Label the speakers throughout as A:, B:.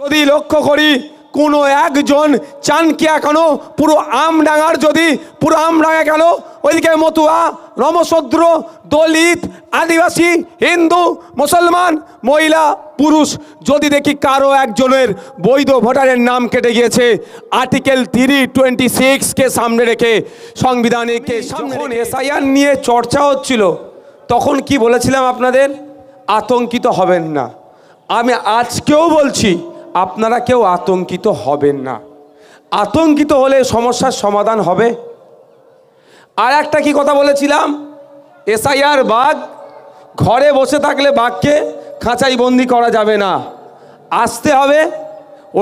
A: যদি লক্ষ্য করি কোনো একজন চানকিয়া কেন পুরো আমডাঙ্গার যদি পুরো আমডাঙ্গা কেন ওইদিকে মতুয়া রমশূদ্র দলিত আদিবাসী হিন্দু মুসলমান মহিলা পুরুষ যদি দেখি কারো একজনের বৈধ ভোটারের নাম কেটে গিয়েছে আর্টিকেল 326কে সামনে রেখে সংবিধানকে যখন এসআইআর নিয়ে চর্চা হচ্ছিল তখন কি বলেছিলাম আপনাদের আতঙ্কিত হবেন না। আমি আজকেও বলছি আপনারা কেউ আতঙ্কিত হবেন না। আতঙ্কিত হলে সমস্যার সমাধান হবে। আর একটা কি কথা বলেছিলাম এসআইআর বাঘ ঘরে বসে থাকলে বাঘকে খাঁচাই বন্দি করা যাবে না, আসতে হবে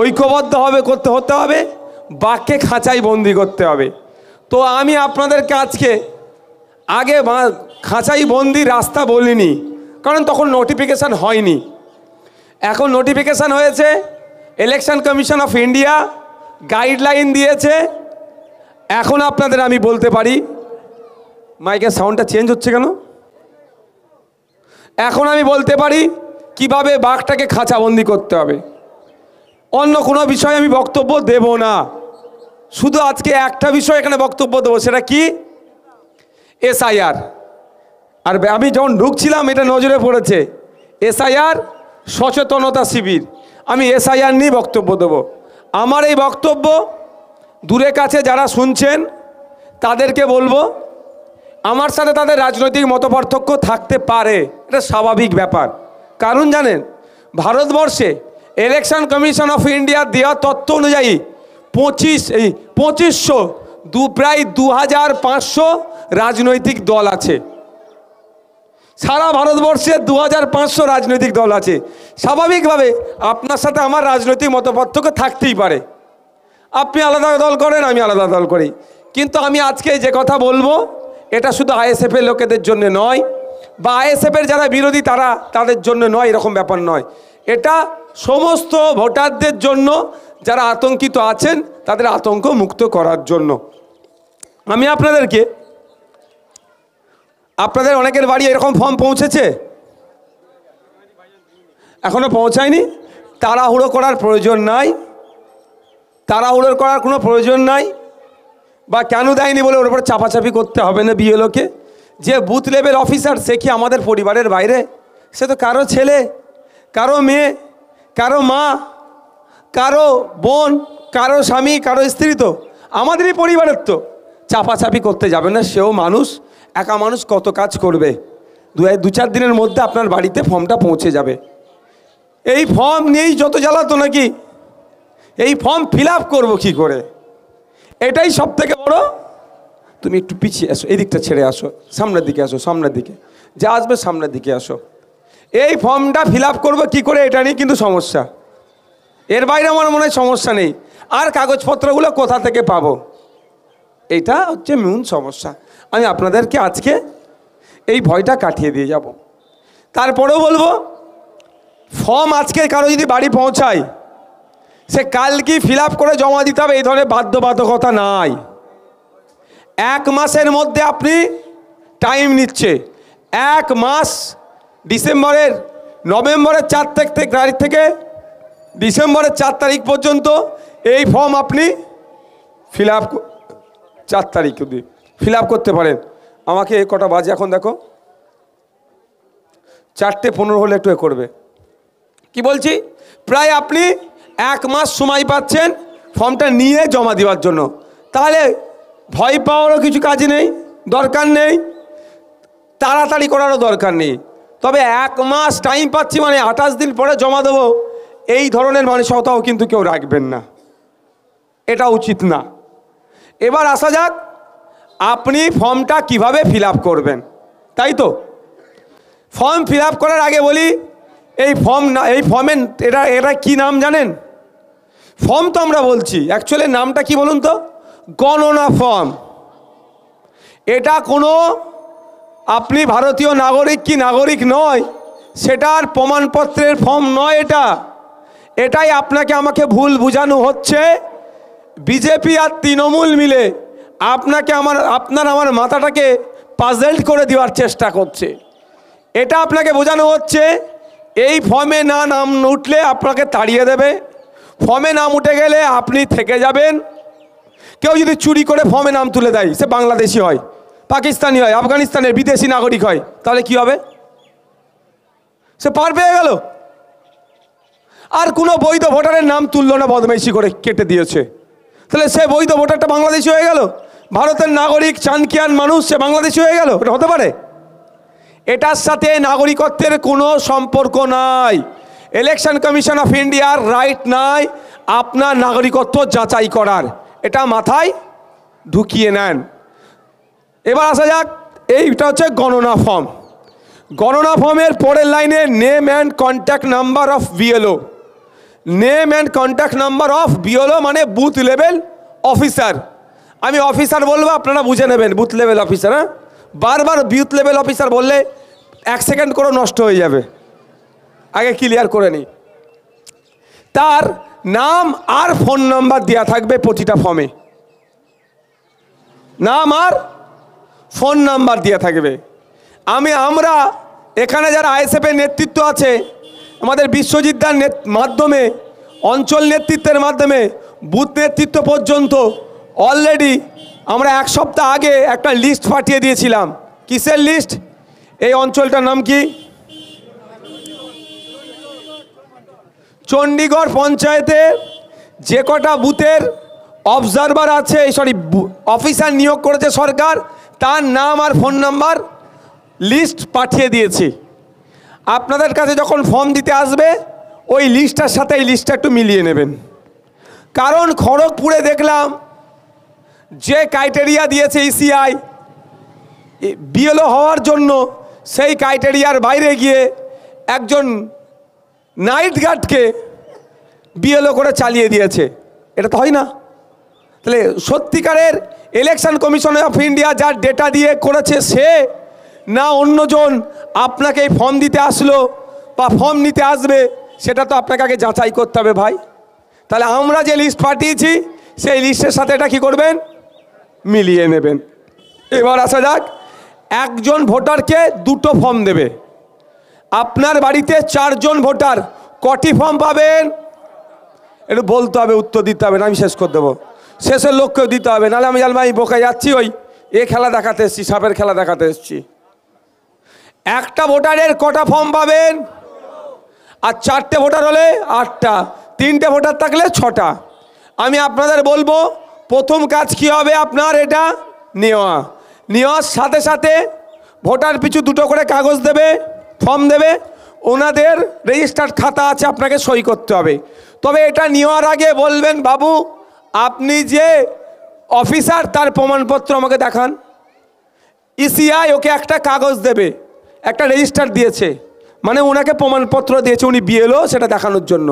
A: ঐক্যবদ্ধ হবে হতে হবে বাঘকে খাঁচাই বন্দি করতে হবে। তো আমি আপনাদেরকে আজকে আগে খাঁচাই বন্দি রাস্তা বলিনি কারণ তখন নোটিফিকেশান হয়নি, এখন নোটিফিকেশান হয়েছে। Election commission of India guideline দিয়েছে। এখন আপনাদের আমি বলতে পারি মাইকের সাউন্ডটা চেঞ্জ হচ্ছে কেন, এখন আমি বলতে পারি কিভাবে বাঘটাকে খাঁচাবন্দি করতে হবে। অন্য কোনো বিষয়ে আমি বক্তব্য দেব না, শুধু আজকে একটা বিষয় এখানে বক্তব্য দেবো, সেটা কি এসআইআর। আর আমি যখন ঢুকছিলাম এটা নজরে পড়েছে এসআইআর সচেতনতা শিবির, আমি এসআইআর নিয়ে বক্তব্য দেবো। আমার এই বক্তব্য দূরে কাছে যারা শুনছেন তাদেরকে বলবো আমার সাথে তাদের রাজনৈতিক মতপার্থক্য থাকতে পারে, এটা স্বাভাবিক ব্যাপার। কারণ জানেন ভারতবর্ষে ইলেকশন কমিশন অফ ইন্ডিয়া দেওয়া তথ্য অনুযায়ী 2500 প্রায় 2500 রাজনৈতিক দল আছে। সারা ভারতবর্ষে 2500 রাজনৈতিক দল আছে। স্বাভাবিকভাবে আপনার সাথে আমার রাজনৈতিক মতপার্থক্য থাকতেই পারে, আপনি আলাদা দল করেন আমি আলাদা দল করি, কিন্তু আমি আজকে যে কথা বলবো এটা শুধু আইএসএফের লোকেদের জন্য নয় বা আইএসএফের যারা বিরোধী তাদের জন্য নয়, এরকম ব্যাপার নয়। এটা সমস্ত ভোটারদের জন্য যারা আতঙ্কিত আছেন তাদের আতঙ্ক মুক্ত করার জন্য। আমি আপনাদের অনেকের বাড়ি এরকম ফর্ম পৌঁছেছে? এখনো পৌঁছায়নি? তাড়াহুড়ো করার প্রয়োজন নাই, তাড়াহুড়ো করার কোনো প্রয়োজন নাই। বা কেন দেয়নি বলে ওর উপর চাপাচাপি করতে হবে না। বিএলওকে যে বুথ লেভেল অফিসার সে কি আমাদের পরিবারের বাইরে? সে তো কারো ছেলে, কারো মেয়ে, কারো মা, কারো বোন, কারো স্বামী, কারো স্ত্রী, তো আমাদেরই পরিবারের। তো চাপাচাপি করতে যাবে না, সেও মানুষ, একা মানুষ কত কাজ করবে। 2-4 দিনের মধ্যে আপনার বাড়িতে ফর্মটা পৌঁছে যাবে। এই ফর্ম নিয়েই যত জ্বালাতো নাকি, এই ফর্ম ফিল আপ করবো কী করে, এটাই সব থেকে বড়। তুমি একটু পিছিয়ে আসো, এই দিকটা ছেড়ে আসো, সামনের দিকে আসো, সামনের দিকে যা আসবে সামনের দিকে আসো। এই ফর্মটা ফিল আপ করবো কী করে, এটা নিয়ে কিন্তু সমস্যা। এর বাইরে আমার মনে হয় সমস্যা নেই। আর কাগজপত্রগুলো কোথা থেকে পাবো, এইটা হচ্ছে মূল সমস্যা। আমি আপনাদেরকে আজকে এই ভয়টা কাটিয়ে দিয়ে যাব। তারপরেও বলবো ফর্ম আজকে কারো যদি বাড়ি পৌঁছায় সে কালকে ফিল আপ করে জমা দিতে হবে, এই ধরনের বাধ্যবাধকতা নাই। 1 মাসের মধ্যে আপনি টাইম নিচ্ছে, 1 মাস নভেম্বরের 4 তারিখ থেকে ডিসেম্বরের 4 তারিখ পর্যন্ত এই ফর্ম আপনি ফিল আপ 4 তারিখ অবধি ফিল আপ করতে পারেন। আমাকে কটা বাজে এখন দেখো, 4:15 হলে একটু করবে। কি বলছি, প্রায় আপনি 1 মাস সময় পাচ্ছেন ফর্মটা নিয়ে জমা দেওয়ার জন্য। তাহলে ভয় পাওয়ারও কিছু কাজ নেই, দরকার নেই, তাড়াতাড়ি করারও দরকার নেই। তবে 1 মাস টাইম পাচ্ছি মানে 28 দিন পরে জমা দেবো, এই ধরনের মানসিকতাও কিন্তু কেউ রাখবেন না, এটা উচিত না। এবার আসা যাক আপনি ফর্মটা কিভাবে ফিল আপ করবেন, তাই তো। ফর্ম ফিল আপ করার আগে বলি এই ফর্মের এটা কি নাম জানেন? ফর্ম তো আমরা বলছি, অ্যাকচুয়ালি নামটা কি বলুন তো, গণনা ফর্ম। এটা কোনো আপনি ভারতীয় নাগরিক কি নাগরিক নয় সেটার প্রমাণপত্রের ফর্ম নয়। এটাই আপনাকে আমাকে ভুল বোঝানো হচ্ছে। বিজেপি আর তৃণমূল মিলে আপনার আমার মাথাটাকে পাজেল্ড করে দেওয়ার চেষ্টা করছে। এটা আপনাকে বোঝানো হচ্ছে এই ফর্মে নাম উঠলে আপনাকে তাড়িয়ে দেবে, ফর্মে নাম উঠে গেলে আপনি থেকে যাবেন। কেউ যদি চুরি করে ফর্মে নাম তুলে দেয়, সে বাংলাদেশি হয়, পাকিস্তানি হয়, আফগানিস্তানের বিদেশি নাগরিক হয়, তাহলে কি হবে? সে পার পেয়ে গেল। আর কোনো বৈধ ভোটারের নাম তুললো না, বদমাইশি করে কেটে দিয়েছে, তাহলে সে বৈধ ভোটারটা বাংলাদেশি হয়ে গেল। ভারতের নাগরিক চানকিয়ান মানুষ, সে বাংলাদেশি হয়ে গেল। এটা হতে পারে? এটার সাথে নাগরিকত্বের কোনো সম্পর্ক নাই। ইলেকশন কমিশন অফ ইন্ডিয়ার রাইট নাই আপনার নাগরিকত্ব যাচাই করার। এটা মাথায় ঢুকিয়ে নেন। এবার আসা যাক, এইটা হচ্ছে গণনা ফর্ম। গণনা ফর্মের পরের লাইনে name and contact number of BLO. Name and contact number of BLO মানে বুথ লেভেল অফিসার। আমি অফিসার বলবো, আপনারা বুঝে নেবেন বুথ লেভেল অফিসার। হ্যাঁ, বারবার বুথ লেভেল অফিসার বললে 1 সেকেন্ড করে নষ্ট হয়ে যাবে, আগে ক্লিয়ার করে নিই। তার নাম আর ফোন নাম্বার দেওয়া থাকবে প্রতিটা ফর্মে, নাম আর ফোন নাম্বার দেওয়া থাকবে। আমরা এখানে যারা আইএসএফের নেতৃত্ব আছে, আমাদের বিশ্বজিৎদার মাধ্যমে, অঞ্চল নেতৃত্বের মাধ্যমে বুথ নেতৃত্ব পর্যন্ত অলরেডি আমরা 1 সপ্তাহ আগে একটা লিস্ট পাঠিয়ে দিয়েছিলাম। কিসের লিস্ট? এই অঞ্চলটার নাম কি? চণ্ডীগড় পঞ্চায়েতে যে কটা বুথের অবজারভার আছে, অফিসার নিয়োগ করেছে সরকার, তার নাম আর ফোন নাম্বার লিস্ট পাঠিয়ে দিয়েছি। আপনাদের কাছে যখন ফর্ম দিতে আসবে, ওই লিস্টটার সাথে এই লিস্টটা একটু মিলিয়ে নেবেন। কারণ খড়গপুরে দেখলাম যে ক্রাইটেরিয়া দিয়েছে ইসিআই বিএলও হওয়ার জন্য, সেই ক্রাইটেরিয়ার বাইরে গিয়ে একজন নাইট গার্ডকে বিএলও করে চালিয়ে দিয়েছে। এটা তো হয় না। তাহলে সত্যিকারের ইলেকশন কমিশন অফ ইন্ডিয়া যার ডেটা দিয়ে করেছে সে, না অন্যজন আপনাকে এই ফর্ম দিতে আসলো বা ফর্ম নিতে আসবে, সেটা তো আপনাকে আগে যাচাই করতে হবে ভাই। তাহলে আমরা যে লিস্ট পাঠিয়েছি সেই লিস্টের সাথে এটা কি করবেন? মিলিয়ে নেবেন। এবার আসা যাক, একজন ভোটারকে 2টো ফর্ম দেবে। আপনার বাড়িতে 4 জন ভোটার, কটি ফর্ম পাবেন? একটু বলতে হবে, উত্তর দিতে হবে, না আমি শেষ করে দেবো। শেষের লক্ষ্যেও দিতে হবে, নাহলে আমি জানবো আমি বোকা যাচ্ছি, ওই খেলা দেখাতে এসেছি, সাপের খেলা দেখাতে এসেছি। একটা ভোটারের কটা ফর্ম পাবেন? আর 4টে ভোটার হলে 8টা, 3টে ভোটার থাকলে 6টা। আমি আপনাদের বলবো, প্রথম কাজ কি হবে আপনার? এটা নেওয়ার সাথে সাথে ভোটার পিছু 2টো করে কাগজ দেবে, ফর্ম দেবে। ওনাদের রেজিস্টার্ড খাতা আছে, আপনাকে সই করতে হবে। তবে এটা নেওয়ার আগে বলবেন, বাবু আপনি যে অফিসার তার প্রমাণপত্র আমাকে দেখান। ইসিআই ওকে একটা কাগজ দেবে, একটা রেজিস্টার দিয়েছে, মানে ওনাকে প্রমাণপত্র দিয়েছে উনি বিএলও, সেটা দেখানোর জন্য।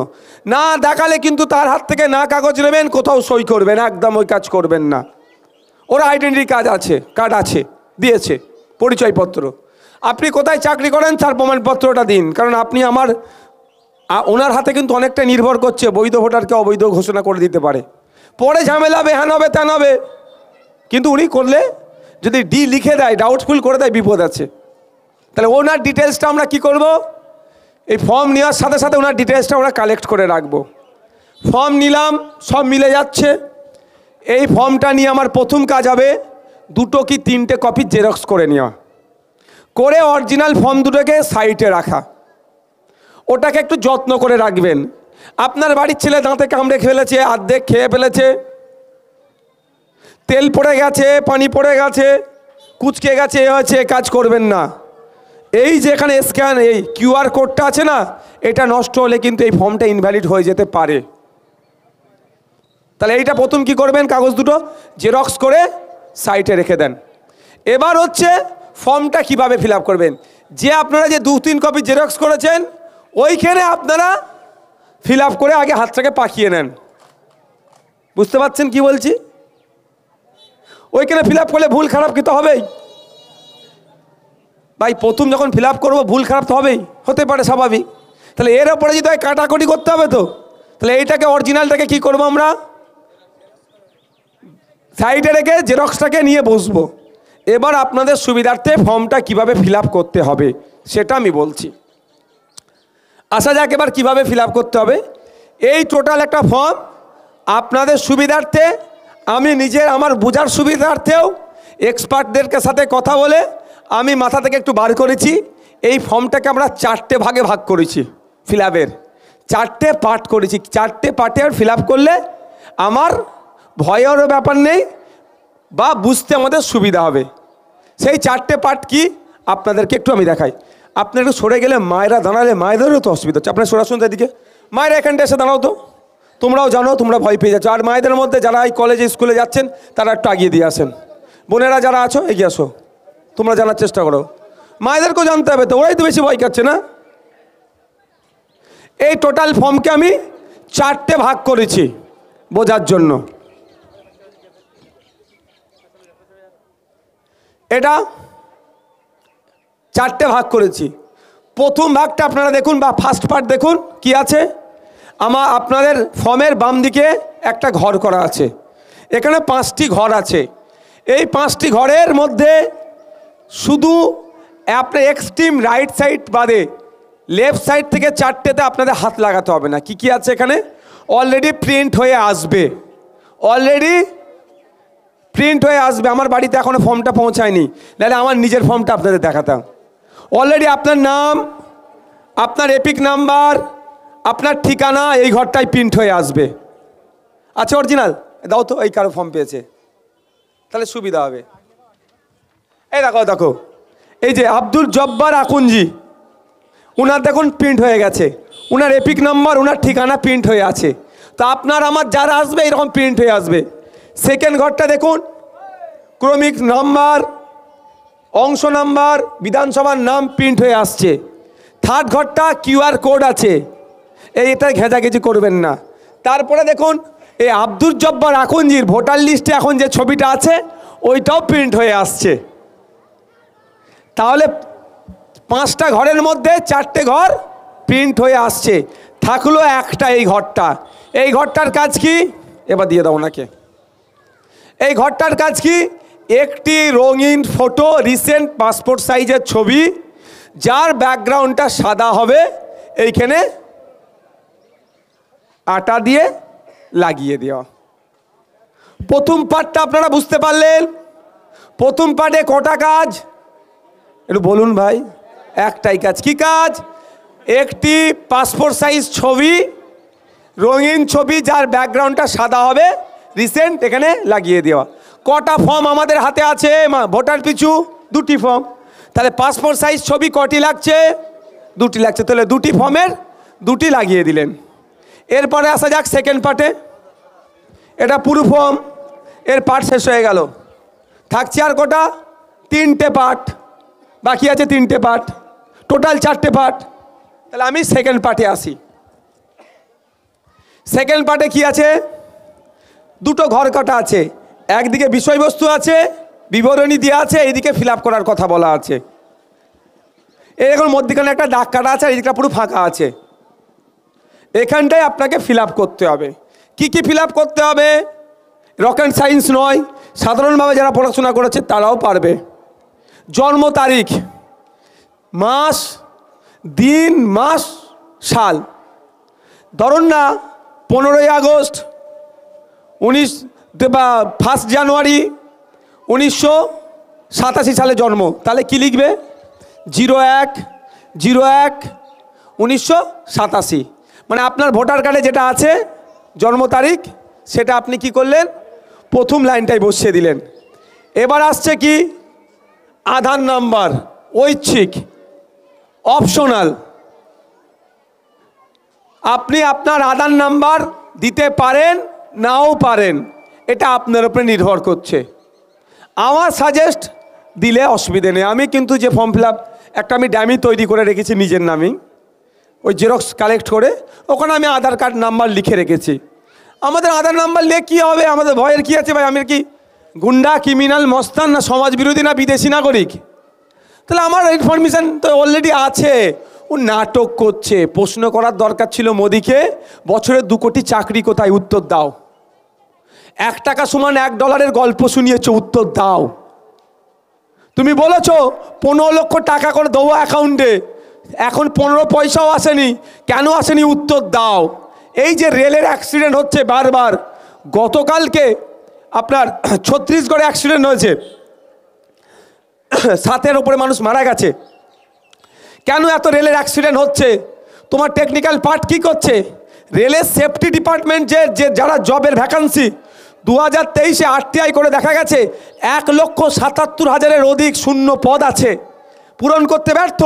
A: না দেখালে কিন্তু তার হাত থেকে না কাগজ নেবেন, কোথাও সই করবেন, একদম ওই কাজ করবেন না। ওর আইডেন্টি কার্ড আছে, দিয়েছে, পরিচয়পত্র। আপনি কোথায় চাকরি করেন তার প্রমাণপত্রটা দিন, কারণ আপনি ওনার হাতে কিন্তু অনেকটা নির্ভর করছে, বৈধ ভোটারকে অবৈধ ঘোষণা করে দিতে পারে। পরে ঝামেলা হবে, হ্যান হবে, ত্যান হবে। কিন্তু উনি করলে যদি ডি লিখে দেয়, ডাউটফুল করে দেয়, বিপদ আছে। তাহলে ওনার ডিটেলসটা আমরা কি করব? এই ফর্ম নেওয়ার সাথে সাথে ওনার ডিটেলসটা আমরা কালেক্ট করে রাখবো। ফর্ম নিলাম, সব মিলে যাচ্ছে। এই ফর্মটা নিয়ে আমার প্রথম কাজ হবে 2টো কি 3টে কপি জেরক্স করে নেওয়া, করে অরিজিনাল ফর্ম দুটোকে সাইডে রাখা। ওটাকে একটু যত্ন করে রাখবেন। আপনার বাড়ির ছেলে দাঁতে কামড়ে ফেলেছে, অর্ধেক খেয়ে ফেলেছে, তেল পড়ে গেছে, পানি পড়ে গেছে, কুচকে গেছে, এ হয়েছে, কাজ করবেন না। এই যে এখানে স্ক্যান, এই কিউআর কোডটা আছে না, এটা নষ্ট হলে কিন্তু এই ফর্মটা ইনভ্যালিড হয়ে যেতে পারে। তাহলে এইটা প্রথম কি করবেন? কাগজ 2টো জেরক্স করে সাইডে রেখে দেন। এবার হচ্ছে ফর্মটা কিভাবে ফিল আপ করবেন। যে আপনারা যে 2-3 কপি জেরক্স করেছেন, ওইখানে আপনারা ফিল আপ করে আগে হাতটাকে পাকিয়ে নেন। বুঝতে পারছেন কি বলছি? ওইখানে ফিল আপ করলে ভুল খারাপ কি তো হবেই ভাই। প্রথম যখন ফিল আপ করবো, ভুল খারাপ তো হবেই, হতে পারে, স্বাভাবিক। তাহলে এর ওপরে যদি কাটাকুটি করতে হবে তো, তাহলে এইটাকে অরিজিনালটাকে কি করবো আমরা? সাইডে রেখে জেরক্সটাকে নিয়ে বসবো। এবার আপনাদের সুবিধার্থে ফর্মটা কিভাবে ফিল আপ করতে হবে সেটা আমি বলছি। আসা যাক এবার কিভাবে ফিল আপ করতে হবে। এই টোটাল একটা ফর্ম আপনাদের সুবিধার্থে, আমি নিজের আমার বোঝার সুবিধার্থেও এক্সপার্টদেরকে সাথে কথা বলে আমি মাথা থেকে একটু বার করেছি। এই ফর্মটাকে আমরা 4টে ভাগে ভাগ করেছি। ফিল আপের 4টে পার্ট করেছি। 4টে পার্টে ফিল আপ করলে আমার ভয়েরও ব্যাপার নেই বা বুঝতে আমাদের সুবিধা হবে। সেই 4টে পার্ট কি আপনাদেরকে একটু আমি দেখাই। আপনার একটু সরে গেলে মায়েরা দাঁড়ালে মায়েদেরও তো অসুবিধা হচ্ছে। আপনার সরাসরি এদিকে মায়েরা এখানটা এসে দাঁড়াও তো, তোমরাও জানো তোমরা ভয় পেয়ে যাচ্ছ। আর মায়েদের মধ্যে যারা এই কলেজে স্কুলে যাচ্ছেন তারা একটু আগিয়ে দিয়ে আসেন। বোনেরা যারা আছো এগিয়ে আসো, তোমরা জানার চেষ্টা করো। মায়েদেরকেও জানতে হবে তো, ওরাই তো বেশি ভয় কাচ্ছে না। এই টোটাল ফর্মকে আমি 4টে ভাগ করেছি বোঝার জন্য। এটা 4টে ভাগ করেছি। প্রথম ভাগটা আপনারা দেখুন বা ফার্স্ট পার্ট দেখুন কি আছে। আপনাদের ফর্মের বাম দিকে একটা ঘর করা আছে। এখানে 5টি ঘর আছে। এই 5টি ঘরের মধ্যে শুধু আপনার এক্সট্রিম রাইট সাইড বাদে লেফট সাইড থেকে 4টেতে আপনাদের হাত লাগাতে হবে না। কি কি আছে এখানে অলরেডি প্রিন্ট হয়ে আসবে, অলরেডি প্রিন্ট হয়ে আসবে। আমার বাড়িতে এখনও ফর্মটা পৌঁছায়নি, নাহলে আমার নিজের ফর্মটা আপনাদের দেখাতাম। অলরেডি আপনার নাম, আপনার এপিক নাম্বার, আপনার ঠিকানা এই ঘরটায় প্রিন্ট হয়ে আসবে। আচ্ছা অরিজিনাল দাও তো, এই কারো ফর্ম পেয়েছে তাহলে সুবিধা হবে। এই দেখো দেখো, এই যে আব্দুল জব্বার আকুঞ্জি, উনার দেখুন প্রিন্ট হয়ে গেছে। উনার এপিক নাম্বার, উনার ঠিকানা প্রিন্ট হয়ে আছে। তো আপনার আমার যারা আসবে এরকম প্রিন্ট হয়ে আসবে। সেকেন্ড ঘরটা দেখুন, ক্রমিক নাম্বার, অংশ নাম্বার, বিধানসভার নাম প্রিন্ট হয়ে আসছে। থার্ড ঘরটা কিউআর কোড আছে, এটা ঘেঁচাঘেঁচি করবেন না। তারপরে দেখুন এই আব্দুল জব্বার আকুঞ্জির ভোটার লিস্টে এখন যে ছবিটা আছে ওইটাও প্রিন্ট হয়ে আসছে। তাহলে 5টা ঘরের মধ্যে 4টে ঘর প্রিন্ট হয়ে আসছে। থাকলো একটা এই ঘরটা। এই ঘরটার কাজ কি, এবার দিয়ে দাও ওনাকে। এই ঘরটার কাজ কি, একটি রঙিন ফটো, রিসেন্ট পাসপোর্ট সাইজের ছবি, যার ব্যাকগ্রাউন্ডটা সাদা হবে, এইখানে আটা দিয়ে লাগিয়ে দেওয়া। প্রথম পার্টটা আপনারা বুঝতে পারলেন। প্রথম পার্টে কটা কাজ একটু বলুন ভাই? একটাই কাজ। কি কাজ? একটি পাসপোর্ট সাইজ ছবি, রঙিন ছবি, যার ব্যাকগ্রাউন্ডটা সাদা হবে, রিসেন্ট এখানে লাগিয়ে দেওয়া। কটা ফর্ম আমাদের হাতে আছে? ভোটার পিছু 2টি ফর্ম। তাহলে পাসপোর্ট সাইজ ছবি কটি লাগছে? 2টি লাগছে। তাহলে 2টি ফর্মের 2টি লাগিয়ে দিলেন। এরপরে আসা যাক সেকেন্ড পার্টে। এটা পুরো ফর্ম, এর পার্ট শেষ হয়ে গেল। থাকছে আর কটা? 3টে পার্ট বাকি আছে। 3টে পার্ট, টোটাল 4টে পার্ট। তাহলে আমি সেকেন্ড পার্টে আসি। সেকেন্ড পার্টে কি আছে? 2টো ঘর কাটা আছে। একদিকে বিষয়বস্তু আছে, বিবরণী দেওয়া আছে, এইদিকে ফিল আপ করার কথা বলা আছে। এখন মধ্যখানে একটা দাগ কাটা আছে, আর এইদিকটা পুরো ফাঁকা আছে। এখানটায় আপনাকে ফিল আপ করতে হবে। কি কি ফিল আপ করতে হবে? রকেট সায়েন্স নয়, সাধারণভাবে যারা পড়াশোনা করেছে তারাও পারবে। জন্ম তারিখ, মাস, দিন, মাস, সাল। ধরুন না 15ই আগস্ট 1 জানুয়ারি 1987 সালে জন্ম। তাহলে কি লিখবে? 01/01/1987। মানে আপনার ভোটার কার্ডে যেটা আছে জন্ম তারিখ, সেটা আপনি কি করলেন? প্রথম লাইনটাই বসিয়ে দিলেন। এবার আসছে কি? আধার নাম্বার, ঐচ্ছিক, অপশনাল। আপনি আপনার আধার নাম্বার দিতে পারেন, নাও পারেন, এটা আপনার উপরে নির্ভর করছে। আমার সাজেস্ট দিলে অসুবিধে নেই। আমি কিন্তু যে ফর্ম ফিল আপ একটা আমি ড্যামি তৈরি করে রেখেছি নিজের নামেই, ওই জেরক্স কালেক্ট করে ওখানে আমি আধার কার্ড নাম্বার লিখে রেখেছি। আমাদের আধার নাম্বার লিখে কী হবে? আমাদের ভয়ের কী আছে ভাই? আমি কি গুন্ডা, ক্রিমিনাল, মস্তান, না সমাজ বিরোধী, না বিদেশি নাগরিক? তাহলে আমার ইনফরমেশান তো অলরেডি আছে। ও নাটক করছে। প্রশ্ন করার দরকার ছিল মোদিকে, বছরে 2 কোটি চাকরি কোথায়? উত্তর দাও। 1 টাকা সমান $1 গল্প শুনিয়েছ, উত্তর দাও। তুমি বলেছো 15 লক্ষ টাকা করে দেবো অ্যাকাউন্টে, এখন 15 পয়সাও আসেনি, কেন আসেনি? উত্তর দাও। এই যে রেলের অ্যাক্সিডেন্ট হচ্ছে বারবার, গতকালকে আপনার ছত্তিশগড়ে অ্যাক্সিডেন্ট হয়েছে, 7-এর উপরে মানুষ মারা গেছে। কেন এত রেলের অ্যাক্সিডেন্ট হচ্ছে? তোমার টেকনিক্যাল পার্ট কি করছে? রেলের সেফটি ডিপার্টমেন্ট যে যারা জবের ভ্যাকান্সি 2023-এ RTI করে দেখা গেছে 1,77,000-এর অধিক শূন্য পদ আছে, পূরণ করতে ব্যর্থ।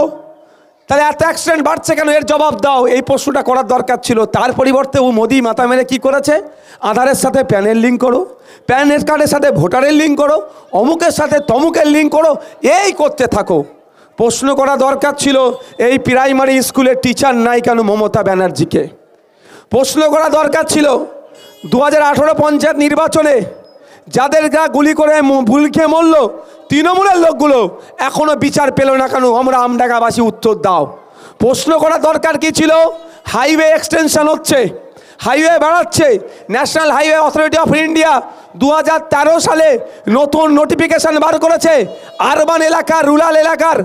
A: তাহলে এত অ্যাক্সিডেন্ট বাড়ছে কেন? এর জবাব দাও। এই প্রশ্নটা করার দরকার ছিল। তার পরিবর্তে ও মোদি মাথা মেরে কী করেছে? আধারের সাথে প্যানের লিঙ্ক করো, প্যানের কার্ডের সাথে ভোটারের লিঙ্ক করো, অমুকের সাথে তমুকের লিঙ্ক করো, এই করতে থাকো। প্রশ্ন করা দরকার ছিল এই প্রাইমারি স্কুলের টিচার নাই কেন মমতা ব্যানার্জিকে? প্রশ্ন করা দরকার ছিল 2018 পঞ্চায়েত নির্বাচনে যাদের গা গুলি করে ভুল খেয়ে মরল তৃণমূলের লোকগুলো, এখনও বিচার পেল না কেন? আমরা আমডাঙ্গাবাসী উত্তর দাও। প্রশ্ন করা দরকার কি ছিল? হাইওয়ে এক্সটেনশন হচ্ছে, হাইওয়ে বাড়াচ্ছে। National highway authority of India 2013 সালে নতুন নোটিফিকেশান বার করেছে, আরবান এলাকার, রুরাল এলাকার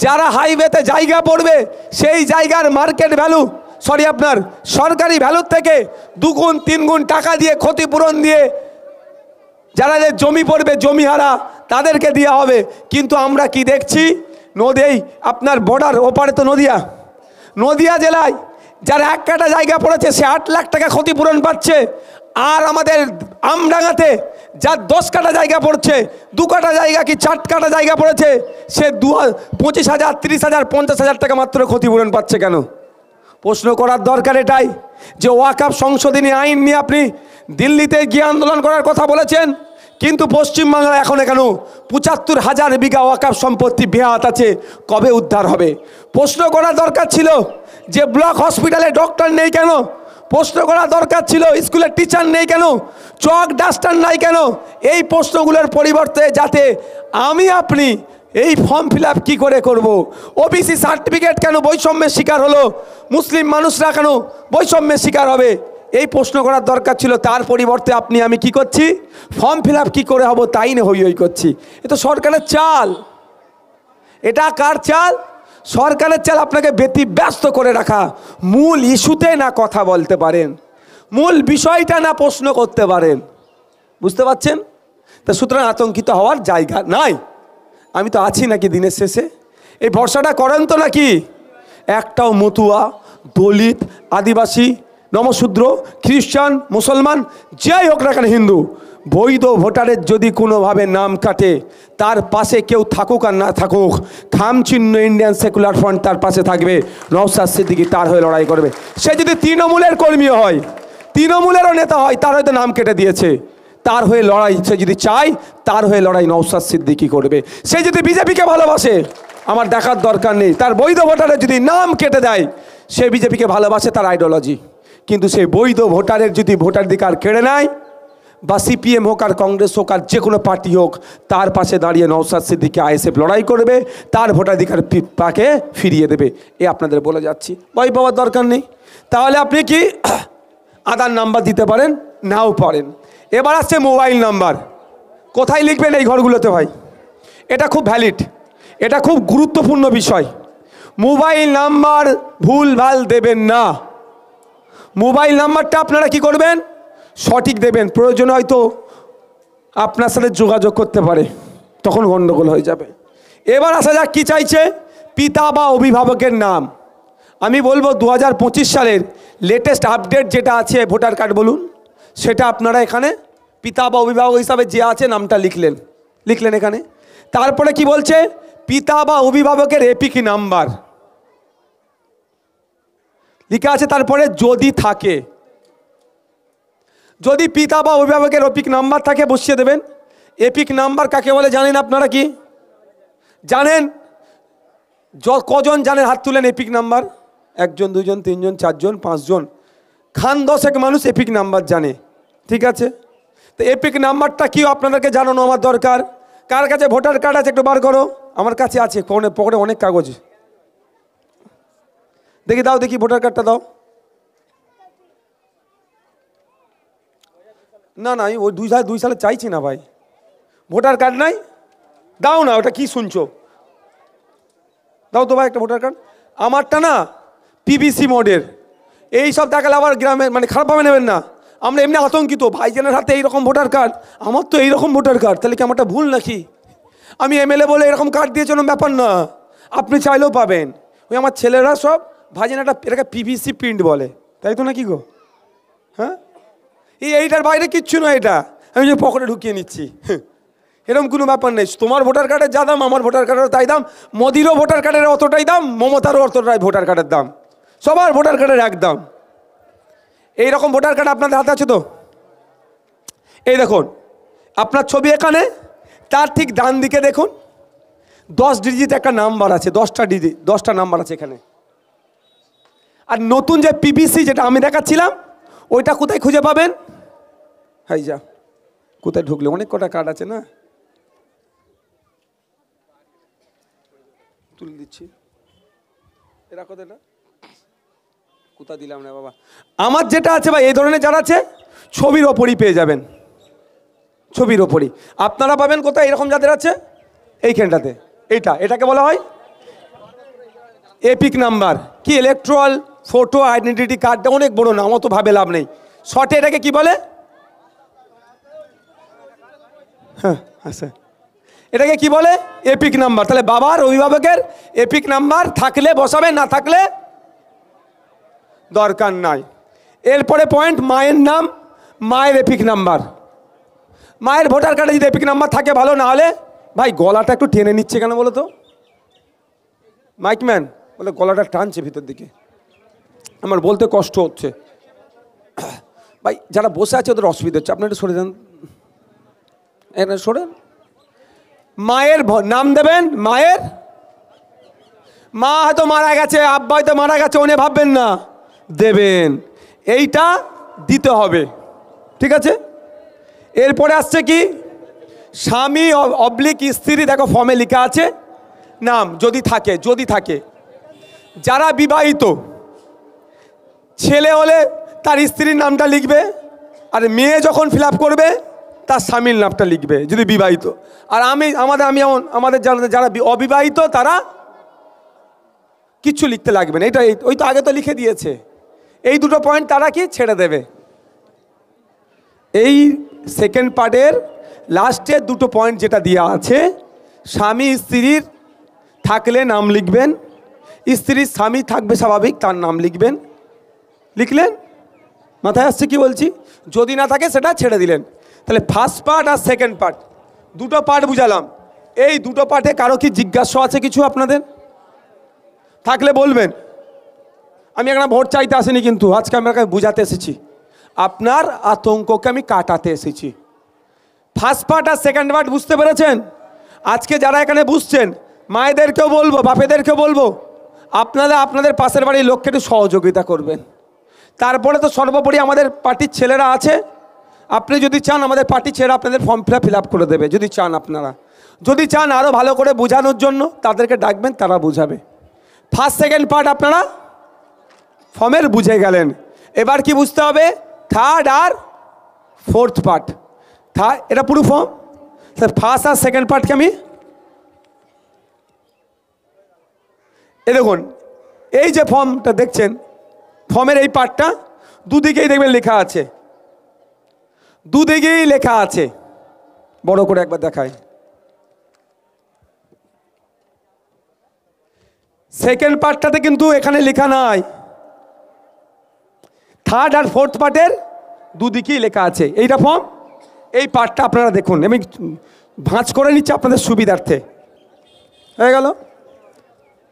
A: যারা হাইওয়েতে জায়গা পড়বে সেই জায়গার মার্কেট ভ্যালু, আপনার সরকারি ভ্যালুর থেকে 2 গুণ 3 গুণ টাকা দিয়ে ক্ষতিপূরণ দিয়ে যারা জমি পড়বে, জমিহারা, তাদেরকে দেওয়া হবে। কিন্তু আমরা কি দেখছি? নদী আপনার বর্ডার ওপারে তো নদিয়া জেলায় যার 1 কাঠা জায়গা পড়েছে সে 8 লাখ টাকা ক্ষতিপূরণ পাচ্ছে, আর আমাদের আমডাঙ্গাতে যার 10 কাঠা জায়গা পড়ছে, 2 কাঠা জায়গা কি 4 কাঠা জায়গা পড়েছে, সে 25,000, 30,000, 50,000 টাকা মাত্র ক্ষতিপূরণ পাচ্ছে কেন? প্রশ্ন করার দরকার এটাই যে ওয়াকফ সংশোধনী আইন নিয়ে আপনি দিল্লিতে গিয়ে আন্দোলন করার কথা বলেছেন, কিন্তু পশ্চিমবাংলায় এখন কেন 75,000 বিঘা ওয়াকফ সম্পত্তি বেহাত আছে, কবে উদ্ধার হবে? প্রশ্ন করার দরকার ছিল যে ব্লক হসপিটালে ডক্টর নেই কেন? প্রশ্ন করা দরকার ছিল স্কুলের টিচার নেই কেন? চক ডাস্টার নাই কেন? এই প্রশ্নগুলোর পরিবর্তে যাতে আপনি এই ফর্ম ফিল আপ কী করে করবো, ওবিসি সার্টিফিকেট কেন বৈষম্যের শিকার হলো, মুসলিম মানুষরা কেন বৈষম্যের শিকার হবে, এই প্রশ্ন করার দরকার ছিল। তার পরিবর্তে আমি কি করছি? ফর্ম ফিল আপ কী করে হবো তাই না হই করছি। এ তো সরকারের চাল। এটা কার চাল? সরকারের চাল। আপনাকে ব্যতিব্যস্ত করে রাখা, মূল ইস্যুতে না কথা বলতে পারেন, মূল বিষয়টা না প্রশ্ন করতে পারেন। বুঝতে পারছেন? তা সুতরাং আতঙ্কিত হওয়ার জায়গা নাই। আমি তো আছি নাকি দিনের শেষে? এই ভরসাটা করেন তো নাকি? একটাও মতুয়া, দলিত, আদিবাসী, নমশূদ্র, খ্রিস্টান, মুসলমান, যাই হোক না কেন, হিন্দু, বৈধ ভোটারের যদি কোনোভাবে নাম কাটে তার পাশে কেউ থাকুক আর না থাকুক, খামচিহ্ন ইন্ডিয়ান সেকুলার ফ্রন্ট তার পাশে থাকবে। নওশাদ সিদ্দিকী তার হয়ে লড়াই করবে। সে যদি তৃণমূলের কর্মী হয়, তৃণমূলেরও নেতা হয়, তার হয়তো নাম কেটে দিয়েছে, তার হয়ে লড়াই সে যদি চায়, তার হয়ে লড়াই নওশাদ সিদ্দিকী করবে। সে যদি বিজেপিকে ভালোবাসে, আমার দেখার দরকার নেই। তার বৈধ ভোটারের যদি নাম কেটে দেয়, সে বিজেপিকে ভালোবাসে, তার আইডিওলজি। কিন্তু সেই বৈধ ভোটারের যদি ভোটাধিকার কেড়ে নেয়, বা সিপিএম হোক আর কংগ্রেস হোক আর যে কোনো পার্টি হোক, তার পাশে দাঁড়িয়ে নওশাদ সিদ্দিকী আইএসএফ লড়াই করবে, তার ভোটাধিকার তাকে ফিরিয়ে দেবে। এ আপনাদের বলে যাচ্ছি, ভয় পাওয়ার দরকার নেই। তাহলে আপনি কি আধার নাম্বার দিতে পারেন, নাও পারেন। এবার আসছে মোবাইল নাম্বার। কোথায় লিখবেন এই ঘরগুলোতে ভাই? এটা খুব ভ্যালিড, এটা খুব গুরুত্বপূর্ণ বিষয়। মোবাইল নাম্বার ভুল ভাল দেবেন না। মোবাইল নাম্বারটা আপনারা কি করবেন? সঠিক দেবেন। প্রয়োজন হয়তো আপনার সাথে যোগাযোগ করতে পারে, তখন গণ্ডগোল হয়ে যাবে। এবার আসা যাক কি চাইছে, পিতা বা অভিভাবকের নাম। আমি বলবো 2025 সালের লেটেস্ট আপডেট যেটা আছে ভোটার কার্ড বলুন, সেটা আপনারা এখানে পিতা বা অভিভাবক হিসাবে যে আছে নামটা লিখলেন এখানে। তারপরে কি বলছে? পিতা বা অভিভাবকের এপিক নাম্বার লিখা আছে। তারপরে যদি থাকে, যদি পিতা বা অভিভাবকের এপিক নাম্বার থাকে বসিয়ে দেবেন। এপিক নাম্বার কাকে বলে জানেন আপনারা? কি জানেন? কজন জানেন? হাত তুলেন। এপিক নাম্বার 1 জন, 2 জন, 3 জন, 4 জন, 5 জন, খান 10 মানুষ এপিক নাম্বার জানে। ঠিক আছে, তো এপিক নাম্বারটা কি আপনাদেরকে জানানো আমার দরকার। কার কাছে ভোটার কার্ড আছে একটু বার করো। আমার কাছে আছে, পকেটে অনেক কাগজ। দেখি দাও, দেখি ভোটার কার্ডটা দাও। না না, ওই 2002 সালে চাইছি না ভাই। ভোটার কার্ড নাই? দাও না, ওটা কি শুনছো? দাও তো ভাই একটা ভোটার কার্ড। আমারটা না পিভিসি মোডের, এই সব দেখালে আবার গ্রামে মানে খারাপভাবে নেবেন না। আমরা এমনি আতঙ্কিত, ভাইজানের হাতে এইরকম ভোটার কার্ড, আমার তো এইরকম ভোটার কার্ড, তাহলে কি আমারটা ভুল নাকি? আমি এমএলএ বলে এরকম কার্ড দিয়েছে কোনো ব্যাপার না, আপনি চাইলেও পাবেন। ওই আমার ছেলেরা সব ভাইজান এটাকে পিভিসি প্রিন্ট বলে, তাই তো নাকি গো? হ্যাঁ, এইটার বাইরে কিচ্ছু নয়, এটা আমি যে পকেটে ঢুকিয়ে নিচ্ছি, এরকম কোনো ব্যাপার নেই। তোমার ভোটার কার্ডের যা দাম আমার ভোটার কার্ডেরও তাই দাম, মোদিরও ভোটার কার্ডের অতটাই দাম, মমতারও অতটাই ভোটার কার্ডের দাম, সবার ভোটার কার্ডের এক দাম। এইরকম ভোটার কার্ড আপনাদের হাতে আছে তো? এই দেখুন আপনার ছবি এখানে, তার ঠিক ডান দিকে দেখুন 10 ডিজিট একটা নাম্বার আছে, 10টা নাম্বার আছে এখানে। আর নতুন যে পিভিসি যেটা আমি দেখাচ্ছিলাম ওইটা কোথায় খুঁজে পাবেন? হাই যা, কোথায় ঢুকলে অনেক কটা কার্ড আছে না, তুলে দিচ্ছি, এরা কোথায় কোথায় দিলাম না বাবা। আমার যেটা আছে ভাই এই ধরনের যারা আছে ছবির ওপরই পেয়ে যাবেন, ছবির ওপরই আপনারা পাবেন। কোথায় এরকম যাদের আছে এইখানটাতে, এটাকে বলা হয় এপিক নাম্বার। কি ইলেকট্রাল ফটো আইডেন্টিটি কার্ডটা অনেক বড় নাম, অত ভাবে লাভ নেই। শর্টে এটাকে কি বলে? হ্যাঁ আচ্ছা, এটাকে কি বলে? Epic number. তাহলে বাবার অভিভাবকের এপিক নাম্বার থাকলে বসাবে, না থাকলে দরকার নাই। এরপরে পয়েন্ট মায়ের নাম, মায়ের এপিক নাম্বার। মায়ের ভোটার কার্ডে যদি এপিক নাম্বার থাকে ভালো, না হলে ভাই গলাটা একটু টেনে নিচ্ছে কেন বলো তো? মাইকম্যান বলে গলাটা টানছে ভিতর দিকে, আমার বলতে কষ্ট হচ্ছে। ভাই যারা বসে আছে ওদের অসুবিধা হচ্ছে, আপনি একটু সরে যান, এখানে সরেন। মায়ের নাম দেবেন, মায়ের, মা হয়তো মারা গেছে, আব্বা হয়তো মারা গেছে, উনি ভাববেন না, দেবেন, এইটা দিতে হবে, ঠিক আছে? এরপরে আসছে কি? স্বামী অবলিক স্ত্রী, দেখো ফর্মে লেখা আছে নাম, যদি থাকে। যারা বিবাহিত, ছেলে হলে তার স্ত্রীর নামটা লিখবে, আর মেয়ে যখন ফিল আপ করবে তার স্বামীর নামটা লিখবে যদি বিবাহিত। আর আমাদের যারা অবিবাহিত তারা কিচ্ছু লিখতে লাগবে না, এটা ওই তো আগে তো লিখে দিয়েছে। এই দুটো পয়েন্ট তারা কি ছেড়ে দেবে। এই সেকেন্ড পার্টের লাস্টের দুটো পয়েন্ট যেটা দেওয়া আছে, স্বামী স্ত্রীর থাকলে নাম লিখবেন, স্ত্রীর স্বামী থাকবে স্বাভাবিক, তার নাম লিখবেন, লিখলেন, মাথায় আসছে কি বলছি? যদি না থাকে সেটা ছেড়ে দিলেন। তাহলে ফার্স্ট পার্ট আর সেকেন্ড পার্ট দুটো পার্ট বুঝালাম। এই দুটো পার্টে কারো কি জিজ্ঞাসা আছে কিছু আপনাদের? থাকলে বলবেন। আমি এখানে ভোট চাইতে আসিনি, কিন্তু আজকে আমি আপনাকে বুঝাতে এসেছি, আপনার আতঙ্ককে আমি কাটাতে এসেছি। ফার্স্ট পার্ট আর সেকেন্ড পার্ট বুঝতে পেরেছেন? আজকে যারা এখানে বুঝছেন, মায়েদেরকেও বলবো, বাপেদেরকেও বলবো, আপনাদের পাশের বাড়ির লোককে একটু সহযোগিতা করবেন। তারপরে তো সর্বোপরি আমাদের পার্টির ছেলেরা আছে, আপনি যদি চান আমাদের পার্টির ছেলেরা আপনাদের ফর্ম ফিল আপ করে দেবে, যদি চান আপনারা। যদি চান আরও ভালো করে বোঝানোর জন্য তাদেরকে ডাকবেন, তারা বুঝাবে। ফার্স্ট সেকেন্ড পার্ট আপনারা ফর্মের বুঝে গেলেন, এবার কি বুঝতে হবে? থার্ড আর ফোর্থ পার্ট। এটা পুরো ফর্ম, ফার্স্ট আর সেকেন্ড পার্টকে আমি দেখুন, এই যে ফর্মটা দেখছেন, ফর্মের এই পার্টটা দুদিকেই দেখবেন লেখা আছে, দুদিকেই লেখা আছে, বড় করে একবার দেখায়। সেকেন্ড পার্টটাতে কিন্তু এখানে লেখা নাই, থার্ড আর ফোর্থ পার্টের দুদিকেই লেখা আছে। এইটা ফর্ম, এই পার্টটা আপনারা দেখুন, আমি ভাঁজ করে নিচ্ছি আপনাদের সুবিধার্থে। হয়ে গেল,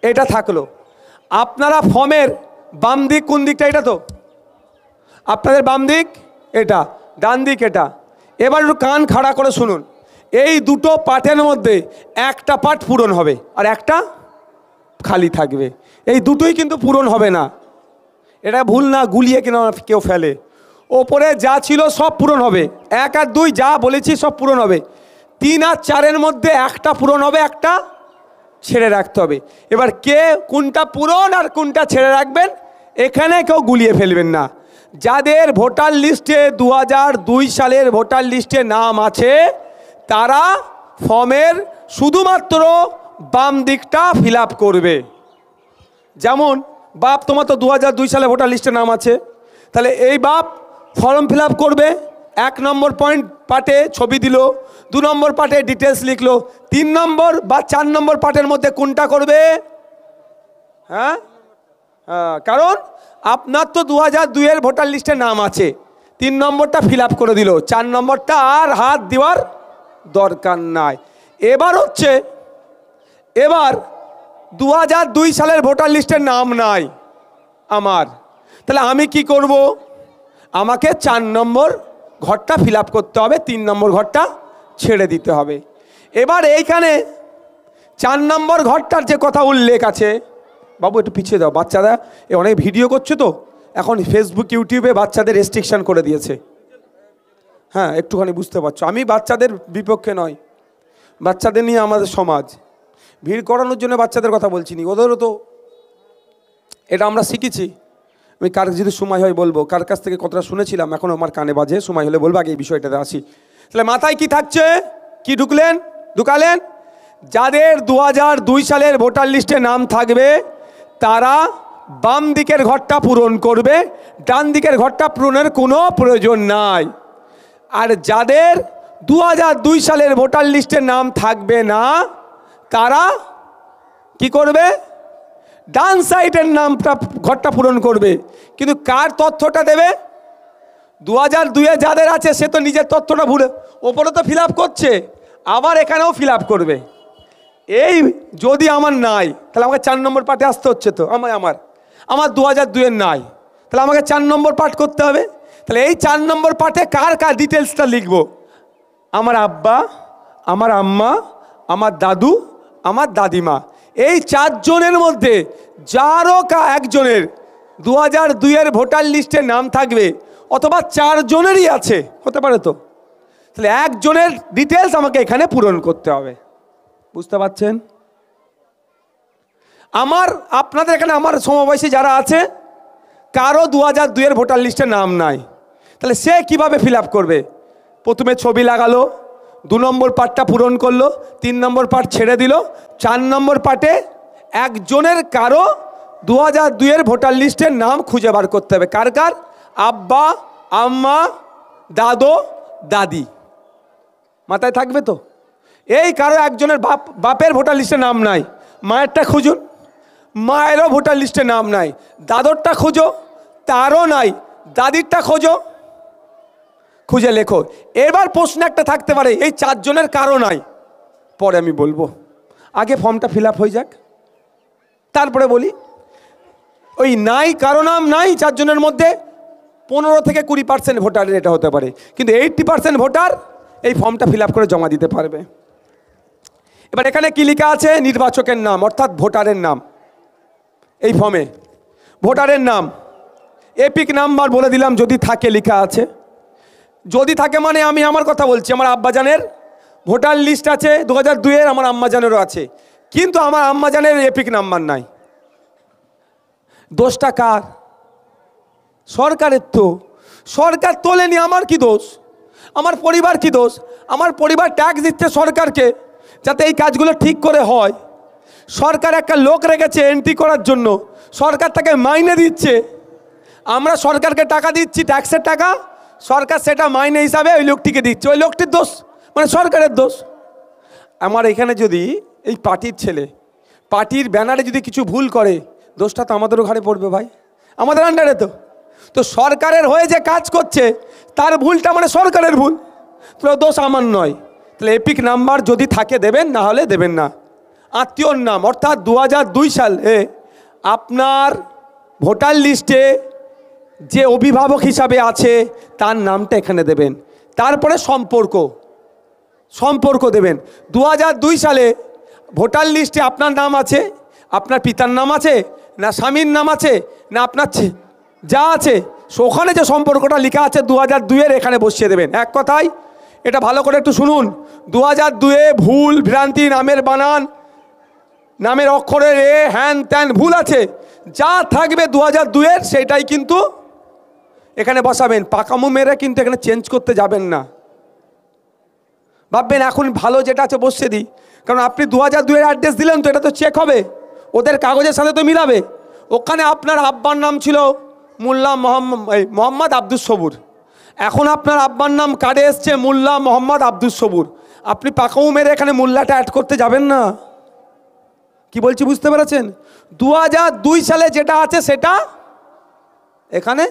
A: এটা থাকলো। আপনারা ফর্মের বাম দিক কোন দিকটা? এটা তো আপনাদের বাম দিক, এটা ডান দিক, এটা। এবার একটু কান খাড়া করে শুনুন, এই দুটো পার্টের মধ্যে একটা পার্ট পূরণ হবে আর একটা খালি থাকবে, এই দুটোই কিন্তু পূরণ হবে না। এটা ভুল না গুলিয়ে কিনা কেউ ফেলে, ওপরে যা ছিল সব পূরণ হবে, 1 আর 2 যা বলেছি সব পূরণ হবে, 3 আর 4-এর মধ্যে একটা পূরণ হবে, একটা ছেড়ে রাখতে হবে। এবার কে কোনটা পূরণ আর কোনটা ছেড়ে রাখবেন এখানে কেউ গুলিয়ে ফেলবেন না। যাদের ভোটার লিস্টে 2002 সালের ভোটার লিস্টে নাম আছে তারা ফর্মের শুধুমাত্র বাম দিকটা ফিল আপ করবে। যেমন বাপ তোমার তো 2002 সালে ভোটার লিস্টে নাম আছে, তাহলে এই বাপ ফর্ম ফিল আপ করবে, 1 নম্বর পয়েন্ট পার্টে ছবি দিল, 2 নম্বর পার্টে ডিটেলস লিখলো, 3 নম্বর বা 4 নম্বর পার্টের মধ্যে কোনটা করবে? হ্যাঁ হ্যাঁ, কারণ আপনার তো 2002 ভোটার লিস্টে নাম আছে, 3 নম্বরটা ফিল আপ করে দিল, 4 নম্বরটা আর হাত দেওয়ার দরকার নাই। এবার হচ্ছে, এবার 2002 সালের ভোটার লিস্টের নাম নাই আমার, তাহলে আমি কি করব? আমাকে 4 নম্বর ঘরটা ফিল আপ করতে হবে, 3 নম্বর ঘরটা ছেড়ে দিতে হবে। এবার এইখানে 4 নম্বর ঘরটার যে কথা উল্লেখ আছে, বাবু একটু পিছিয়ে দাও, বাচ্চারা অনেক ভিডিও করছে তো, এখন ফেসবুক ইউটিউবে বাচ্চাদের রেস্ট্রিকশন করে দিয়েছে। হ্যাঁ, একটুখানি বুঝতে পারছো, আমি বাচ্চাদের বিপক্ষে নয়, বাচ্চাদের নিয়ে আমাদের সমাজ, ভিড় করানোর জন্য বাচ্চাদের কথা বলছি নি, ওদেরও তো এটা আমরা শিখেছি। আমি কার যদি সময় হয় বলবো, কার কাছ থেকে কতটা শুনেছিলাম এখন আমার কানে বাজে, সময় হলে বলবো, আগে এই বিষয়টাতে আসি। তাহলে মাথায় কি থাকছে, কি ঢুকালেন? যাদের 2002 সালের ভোটার লিস্টে নাম থাকবে তারা বাম দিকের ঘরটা পূরণ করবে, ডান দিকের ঘরটা পূরণের কোনো প্রয়োজন নাই। আর যাদের 2002 সালের ভোটার লিস্টে নাম থাকবে না তারা কি করবে? ডান সাইডের নামটা ঘরটা পূরণ করবে। কিন্তু কার তথ্যটা দেবে? 2002 যাদের আছে সে তো নিজের তথ্যটা ভুলে ওপরে তো ফিল আপ করছে, আবার এখানেও ফিল আপ করবে। এই যদি আমার নাই তাহলে আমাকে 4 নম্বর পার্টে আসতে হচ্ছে, তো আমার 2002 নাই, তাহলে আমাকে 4 নম্বর পার্ট করতে হবে। তাহলে এই 4 নম্বর পার্টে কার কার ডিটেলসটা লিখবো? আমার আব্বা, আমার আম্মা, আমার দাদু, আমার দাদিমা, এই 4 জনের মধ্যে যারও একজনের 2002 ভোটার লিস্টে নাম থাকবে, অথবা 4 জনেরই আছে, হতে পারে তো, তাহলে একজনের ডিটেলস আমাকে এখানে পূরণ করতে হবে। বুঝতে পারছেন? আপনাদের এখানে আমার সমবয়সী যারা আছে কারো 2002 ভোটার লিস্টে নাম নাই, তাহলে সে কিভাবে ফিল আপ করবে? প্রথমে ছবি লাগালো, 2 নম্বর পার্টটা পূরণ করলো, 3 নম্বর পার্ট ছেড়ে দিল, 4 নম্বর পার্টে একজনের কারো 2002 ভোটার লিস্টের নাম খুঁজে বার করতে হবে। কার কার? আব্বা, আম্মা, দাদু, দাদি। মাথায় থাকবে তো? এই কারো একজনের বাপের ভোটার লিস্টে নাম নাই, মায়েরটা খুঁজুন, মায়েরও ভোটার লিস্টে নাম নাই, দাদরটা খুঁজো, তারও নাই, দাদিরটা খোঁজো, খুঁজে লেখো। এবার প্রশ্ন একটা থাকতে পারে, এই 4 জনের কারো নাই, পরে আমি বলবো, আগে ফর্মটা ফিল আপ হয়ে যাক, তারপরে বলি। ওই নাই, কারো নাম নাই 4 জনের মধ্যে, 15 থেকে 20% ভোটারের এটা হতে পারে, কিন্তু 80% ভোটার এই ফর্মটা ফিল আপ করে জমা দিতে পারবে। এবার এখানে কি লেখা আছে? নির্বাচকের নাম, অর্থাৎ ভোটারের নাম। এই ফর্মে ভোটারের নাম, এপিক নাম্বার বলে দিলাম যদি থাকে, লেখা আছে। যদি থাকে মানে আমি আমার কথা বলছি, আমার আব্বাজানের ভোটার লিস্ট আছে 2002, আমার আম্মাজানেরও আছে, কিন্তু আমার আম্মাজানের এপিক নাম্বার নাই। দোষটা কার? সরকারের। তো সরকার তোলেনি, আমার কি দোষ? আমার পরিবার কি দোষ? আমার পরিবার ট্যাক্স দিচ্ছে সরকারকে যাতে এই কাজগুলো ঠিক করে হয়। সরকার একটা লোক রেখেছে এন্ট্রি করার জন্য, সরকার তাকে মাইনে দিচ্ছে, আমরা সরকারকে টাকা দিচ্ছি, ট্যাক্সের টাকা, সরকার সেটা মাইনে হিসাবে ওই লোকটিকে দিচ্ছে, ওই লোকটির দোষ মানে সরকারের দোষ। আমার এখানে যদি এই পার্টির ছেলে পার্টির ব্যানারে যদি কিছু ভুল করে, দোষটা তো আমাদেরও ঘাড়ে পড়বে ভাই, আমাদের আন্ডারে। তো সরকারের হয়ে যে কাজ করছে তার ভুলটা মানে সরকারের ভুল, তো দোষ আমার নয়। তাহলে এপিক নাম্বার যদি থাকে দেবেন, না হলে দেবেন না। আত্মীয়র নাম, অর্থাৎ 2002 সালে আপনার ভোটার লিস্টে যে অভিভাবক হিসাবে আছে তার নামটা এখানে দেবেন। তারপরে সম্পর্ক দেবেন। 2002 সালে ভোটার লিস্টে আপনার নাম আছে, আপনার পিতার নাম আছে, না স্বামীর নাম আছে, না আপনার যা আছে, ওখানে যে সম্পর্কটা লেখা আছে 2002 এখানে বসিয়ে দেবেন। এক কথায় এটা ভালো করে একটু শুনুন, 2002 ভুল ভ্রান্তি, নামের বানান, নামের অক্ষরের হ্যান ত্যান ভুল আছে, যা থাকবে 2002 সেটাই কিন্তু এখানে বসাবেন। পাকামো মেরে কিন্তু এখানে চেঞ্জ করতে যাবেন না। ভাববেন এখন ভালো যেটা আছে বসিয়ে দিই, কারণ আপনি 2002 অ্যাড্রেস দিলেন তো এটা তো চেক হবে, ওদের কাগজের সাথে তো মিলাবে, ওখানে আপনার আব্বার নাম ছিল মোল্লা মোহাম্মদ আব্দুস সবুর, এখন আপনার আব্বার নাম কার্ডে এসছে মোল্লা মোহাম্মদ আব্দুস সবুর, আপনি পাকাও মেরে এখানে মোল্লাটা অ্যাড করতে যাবেন না। কি বলছি বুঝতে পেরেছেন? 2002 সালে যেটা আছে সেটা এখানে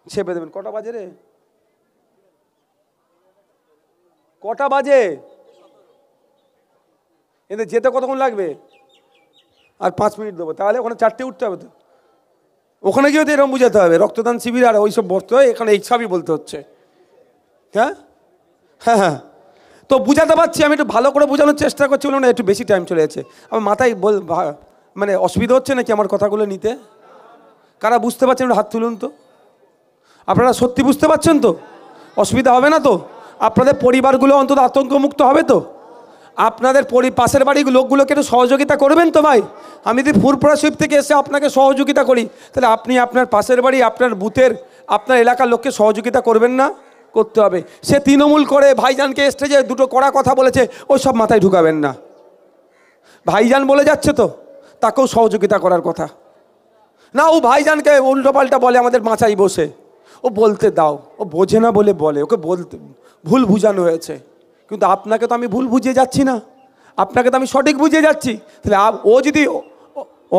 A: ছেপে দেবেন। কটা বাজে রে? কটা বাজে? এদের যেতে কতক্ষণ লাগবে? আর 5 মিনিট দেবো, তাহলে ওখানে 4টে উঠতে হবে তো। ওখানে গিয়ে তো এরকম বুঝাতে হবে রক্তদান শিবির আর ওইসব বলতে হয়, এখানে এইসবই বলতে হচ্ছে। হ্যাঁ হ্যাঁ হ্যাঁ, তো বুঝাতে পারছি, আমি একটু ভালো করে বোঝানোর চেষ্টা করছি, বলুন না একটু বেশি টাইম চলে যাচ্ছে। আমার মাথায় মানে অসুবিধা হচ্ছে নাকি আমার কথাগুলো নিতে? কারা বুঝতে পারছেন হাত তুলুন তো। আপনারা সত্যি বুঝতে পারছেন তো? অসুবিধা হবে না তো? আপনাদের পরিবারগুলো অন্তত আতঙ্কমুক্ত হবে তো? আপনাদের পাশের বাড়ির লোকগুলোকে একটু সহযোগিতা করবেন তো ভাই? আমি যদি ফুরপুরা শিব থেকে এসে আপনাকে সহযোগিতা করি, তাহলে আপনি আপনার পাশের বাড়ি, আপনার বুথের, আপনার এলাকার লোককে সহযোগিতা করবেন না? করতে হবে। সে তৃণমূল করে ভাইজানকে স্টেজে দুটো কড়া কথা বলেছে, ওই সব মাথায় ঢুকাবেন না। ভাইজান বলে যাচ্ছে তো, তাকেও সহযোগিতা করার কথা না। ও ভাইজানকে উল্টোপাল্টা বলে আমাদের মাচাই বসে, ও বলতে দাও, ও বোঝে না বলে বলে, ওকে বলতে ভুল বুঝানো হয়েছে। কিন্তু আপনাকে তো আমি ভুল বুঝিয়ে যাচ্ছি না, আপনাকে তো আমি সঠিক বুঝিয়ে যাচ্ছি। তাহলে ও যদি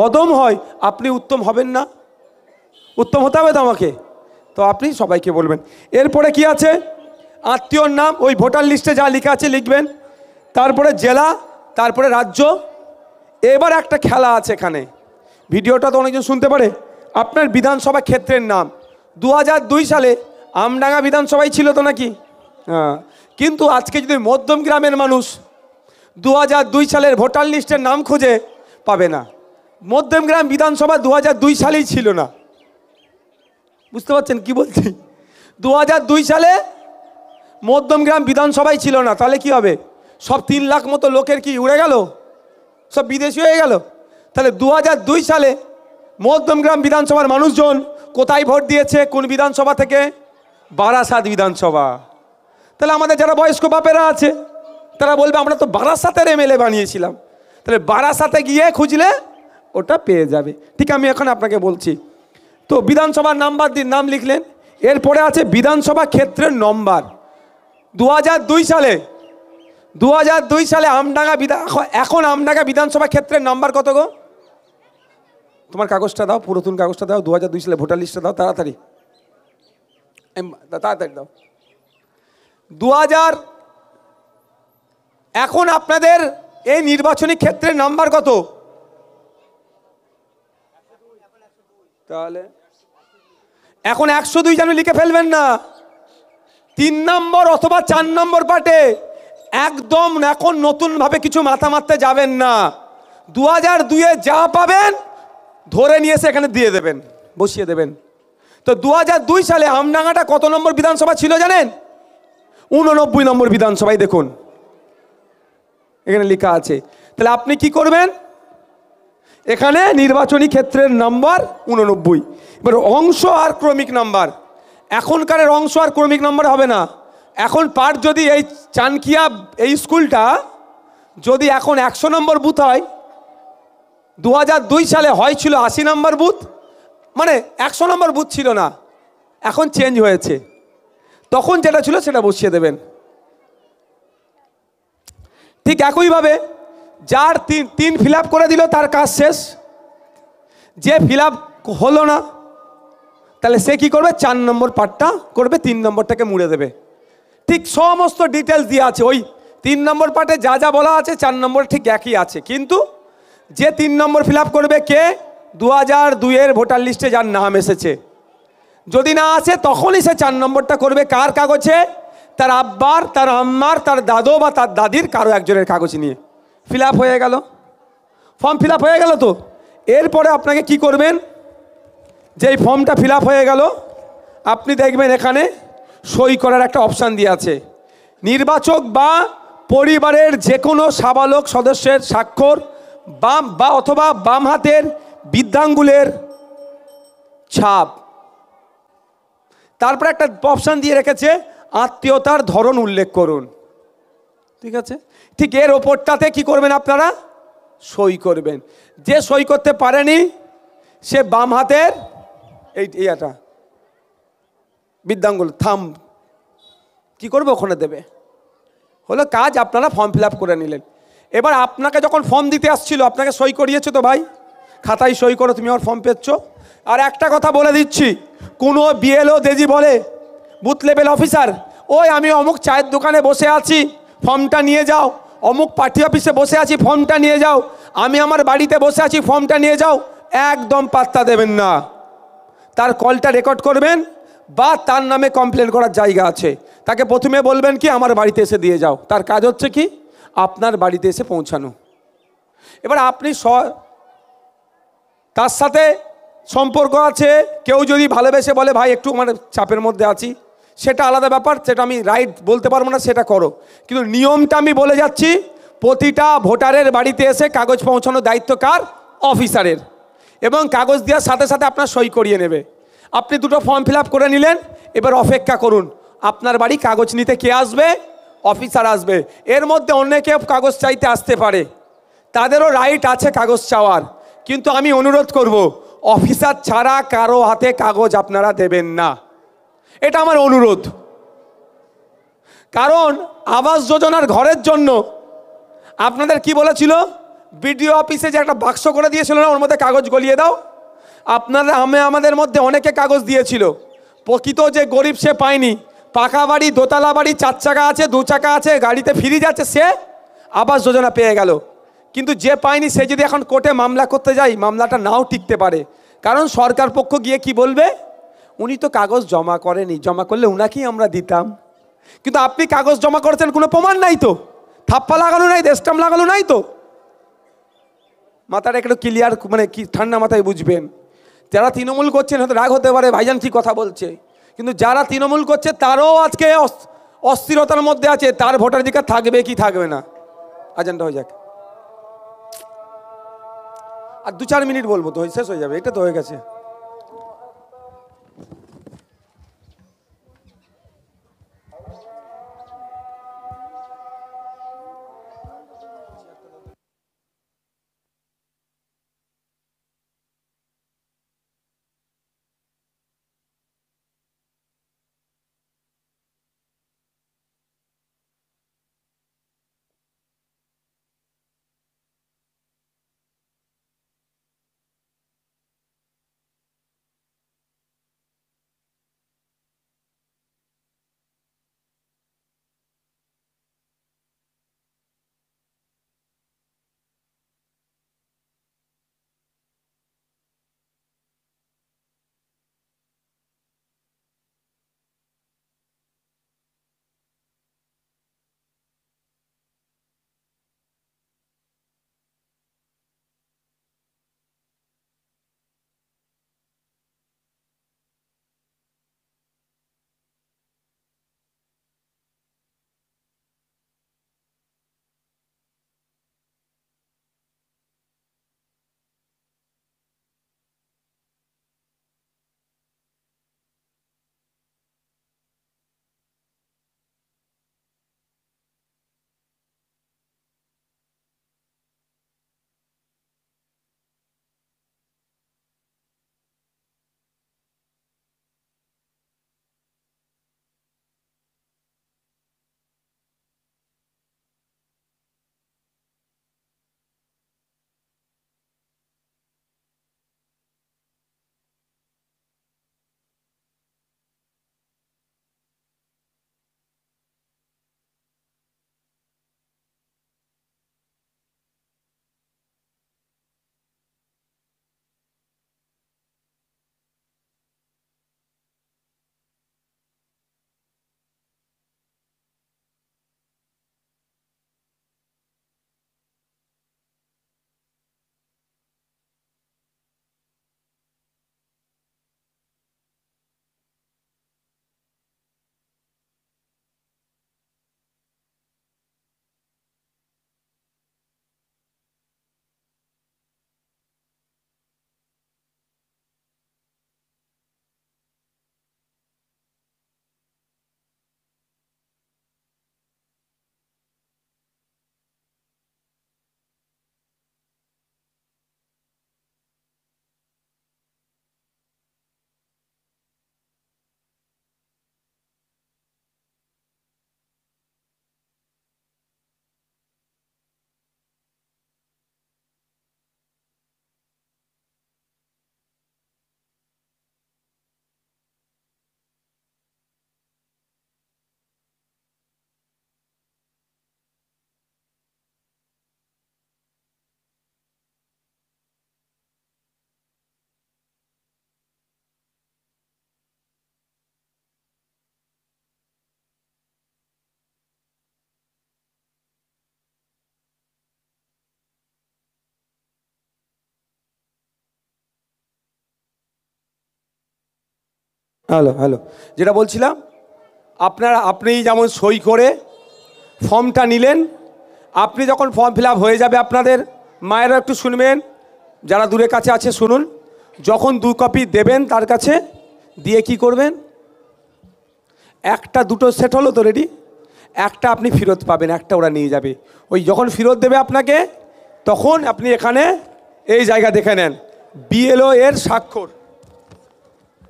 A: অদম হয়, আপনি উত্তম হবেন না? উত্তম হতে হবে তো আমাকে। তো আপনি সবাইকে বলবেন। এরপরে কি আছে? আত্মীয়র নাম ওই ভোটার লিস্টে যা লেখা আছে লিখবেন, তারপরে জেলা, তারপরে রাজ্য। এবার একটা খেলা আছে এখানে, ভিডিওটা তো অনেকজন শুনতে পারে। আপনার বিধানসভা ক্ষেত্রের নাম 2002 সালে আমডাঙ্গা বিধানসভায় ছিল তো নাকি? হ্যাঁ, কিন্তু আজকে যদি মধ্যম গ্রামের মানুষ 2002 সালের ভোটার লিস্টের নাম খুঁজে পাবে না। মধ্যম গ্রাম বিধানসভা 2002 সালেই ছিল না। বুঝতে পারছেন কি বলছি? 2002 সালে মধ্যমগ্রাম বিধানসভায় ছিল না। তাহলে কি হবে? সব 3 লাখ মতো লোকের কি উড়ে গেল? সব বিদেশি হয়ে গেল? তাহলে 2002 সালে মধ্যমগ্রাম বিধানসভার মানুষজন কোথায় ভোট দিয়েছে? কোন বিধানসভা থেকে? বারাসাত বিধানসভা। তাহলে আমাদের যারা বয়স্ক বাপেরা আছে তারা বলবে আমরা তো বারাসাতের এমএলএ বানিয়েছিলাম। তাহলে বারাসাতে গিয়ে খুঁজলে ওটা পেয়ে যাবে। ঠিক আমি এখন আপনাকে বলছি। তো বিধানসভার নাম্বার দিন, নাম লিখলেন। এরপরে আছে বিধানসভা ক্ষেত্রের নম্বর। 2002 সালে আমডাঙ্গা এখন আমডাঙ্গা বিধানসভা ক্ষেত্রের নাম্বার কত গো? তোমার কাগজটা দাও, পুরাতন কাগজটা দাও, 2002 সালে ভোটার লিস্টটা দাও, তাড়াতাড়ি তাড়াতাড়ি দাও। 2000 এখন আপনাদের এই নির্বাচনী ক্ষেত্রের নাম্বার কত? তাহলে এখন 102 যেন লিখে ফেলবেন না। 3 নম্বর অথবা 4 নম্বর পাটে একদম এখন নতুনভাবে কিছু মাথা মারতে যাবেন না। 2002-এ যা পাবেন ধরে নিয়ে এসে এখানে দিয়ে দেবেন, বসিয়ে দেবেন। তো 2002 সালে আমডাঙ্গাটা কত নম্বর বিধানসভা ছিল জানেন? 89 নম্বর বিধানসভায় দেখুন এখানে লেখা আছে। তাহলে আপনি কি করবেন? এখানে নির্বাচনী ক্ষেত্রের নাম্বার 89। এবার অংশ আর ক্রমিক নাম্বার, এখনকার অংশ আর ক্রমিক নাম্বার হবে না। এখন পার যদি এই চানকিয়া এই স্কুলটা যদি এখন 100 নম্বর বুথ হয়, 2002 সালে ছিল 80 নম্বর বুথ, মানে 100 নম্বর বুথ ছিল না, এখন চেঞ্জ হয়েছে। তখন যেটা ছিল সেটা বসিয়ে দেবেন। ঠিক একইভাবে যার 3 ফিল আপ করে দিল তার কাজ শেষ। যে ফিল আপ হলো না তাহলে সে কি করবে? 4 নম্বর পার্টটা করবে, 3 নম্বরটাকে মুড়ে দেবে। ঠিক সমস্ত ডিটেলস দিয়ে আছে ওই 3 নম্বর পার্টে যা যা বলা আছে 4 নম্বর ঠিক একই আছে। কিন্তু যে 3 নম্বর ফিল আপ করবে কে? 2002-এর ভোটার লিস্টে যার নাম এসেছে। যদি না আসে তখনই সে 4 নম্বরটা করবে। কার কাগজে? তার আব্বার, তার আম্মার, তার দাদু বা তার দাদির কারো একজনের কাগজ নিয়ে ফিল আপ হয়ে গেল, ফর্ম ফিল আপ হয়ে গেল। তো এরপরে আপনাকে কি করবেন? যে এই ফর্মটা ফিল আপ হয়ে গেল, আপনি দেখবেন এখানে সই করার একটা অপশান দিয়ে আছে। নির্বাচক বা পরিবারের যে কোনো সাবালক সদস্যের স্বাক্ষর বা অথবা বাম হাতের বৃদ্ধাঙ্গুলের ছাপ। তারপরে একটা অপশান দিয়ে রেখেছে আত্মীয়তার ধরন উল্লেখ করুন। ঠিক আছে, ঠিক এর ওপরটাতে কি করবেন আপনারা? সই করবেন। যে সই করতে পারেনি সে বাম হাতের এইটা বৃদ্ধাঙ্গুল থাম কি করবে ওখানে দেবে, হলো কাজ। আপনারা ফর্ম ফিল আপ করে নিলেন। এবার আপনাকে যখন ফর্ম দিতে আসছিল আপনাকে সই করিয়েছে তো ভাই, খাতায় সই করো তুমি আমার ফর্ম পেচ্ছ। আর একটা কথা বলে দিচ্ছি, কোনো বিএলও দেজি বলে বুথ লেভেল অফিসার, ওই আমি অমুক চায়ের দোকানে বসে আছি ফর্মটা নিয়ে যাও, অমুক পার্টি অফিসে বসে আছি ফর্মটা নিয়ে যাও, আমি আমার বাড়িতে বসে আছি ফর্মটা নিয়ে যাও, একদম পাত্তা দেবেন না। তার কলটা রেকর্ড করবেন বা তার নামে কমপ্লেন করার জায়গা আছে, তাকে প্রথমে বলবেন কি আমার বাড়িতে এসে দিয়ে যাও। তার কাজ হচ্ছে কি আপনার বাড়িতে এসে পৌঁছানো। এবার আপনি তার সাথে সম্পর্ক আছে, কেউ যদি ভালোবেসে বলে ভাই একটু মানে চাপের মধ্যে আছি, সেটা আলাদা ব্যাপার, সেটা আমি রাইট বলতে পারবো না, সেটা করো। কিন্তু নিয়মটা আমি বলে যাচ্ছি, প্রতিটা ভোটারের বাড়িতে এসে কাগজ পৌঁছানোর দায়িত্ব কার? অফিসারের। এবং কাগজ দেওয়ার সাথে সাথে আপনার সই করিয়ে নেবে। আপনি দুটো ফর্ম ফিল আপ করে নিলেন, এবার অপেক্ষা করুন আপনার বাড়ি কাগজ নিতে কে আসবে? অফিসার আসবে। এর মধ্যে অনেকে কাগজ চাইতে আসতে পারে, তাদেরও রাইট আছে কাগজ চাওয়ার, কিন্তু আমি অনুরোধ করব অফিসার ছাড়া কারো হাতে কাগজ আপনারা দেবেন না, এটা আমার অনুরোধ। কারণ আবাস যোজনার ঘরের জন্য আপনাদের কি বলেছিল, বিডিও অফিসে যে একটা বাক্স করে দিয়েছিল না, ওর মধ্যে কাগজ গলিয়ে দাও। আপনারা আমাদের মধ্যে অনেকে কাগজ দিয়েছিল, প্রকৃত যে গরিব সে পায়নি। পাকা বাড়ি, দোতলা বাড়ি, 4 চাকা আছে, 2 চাকা আছে, গাড়িতে ফ্রিজ আছে, সে আবাস যোজনা পেয়ে গেল। কিন্তু যে পায়নি সে যদি এখন কোর্টে মামলা করতে যায়, মামলাটা নাও টিকতে পারে। কারণ সরকার পক্ষ গিয়ে কি বলবে, উনি তো কাগজ জমা করেনি, জমা করলে উনাকেই আমরা দিতাম। কিন্তু আপনি কাগজ জমা করেছেন, কোনো প্রমাণ নাই তো, থাপ্পা লাগানো নাই, দেশটাম লাগানো নাই তো। মাথাটা একটু ক্লিয়ার, মানে কি ঠান্ডা মাথায় বুঝবেন। যারা তৃণমূল করছেন হয়তো রাগ হতে পারে, ভাইজান কি কথা বলছে, কিন্তু যারা তৃণমূল করছে তারও আজকে অস্থিরতার মধ্যে আছে, তার ভোটাধিকার থাকবে কি থাকবে না। আজানটা হয়ে যাক, আর 2-4 মিনিট বলবো তো শেষ হয়ে যাবে, এটা তো হয়ে গেছে। হ্যালো হ্যালো, যেটা বলছিলাম, আপনি যেমন সই করে ফর্মটা নিলেন, আপনি যখন ফর্ম ফিল আপ হয়ে যাবে আপনাদের, মায়েরা একটু শুনবেন, যারা দূরে কাছে আছে শুনুন, যখন 2 কপি দেবেন তার কাছে দিয়ে কি করবেন, একটা দুটো সেট হলো তো রেডি, একটা আপনি ফেরত পাবেন, একটা ওরা নিয়ে যাবে। ওই যখন ফেরত দেবে আপনাকে, তখন আপনি এখানে এই জায়গা দেখে নেন, বিএলও এর স্বাক্ষর,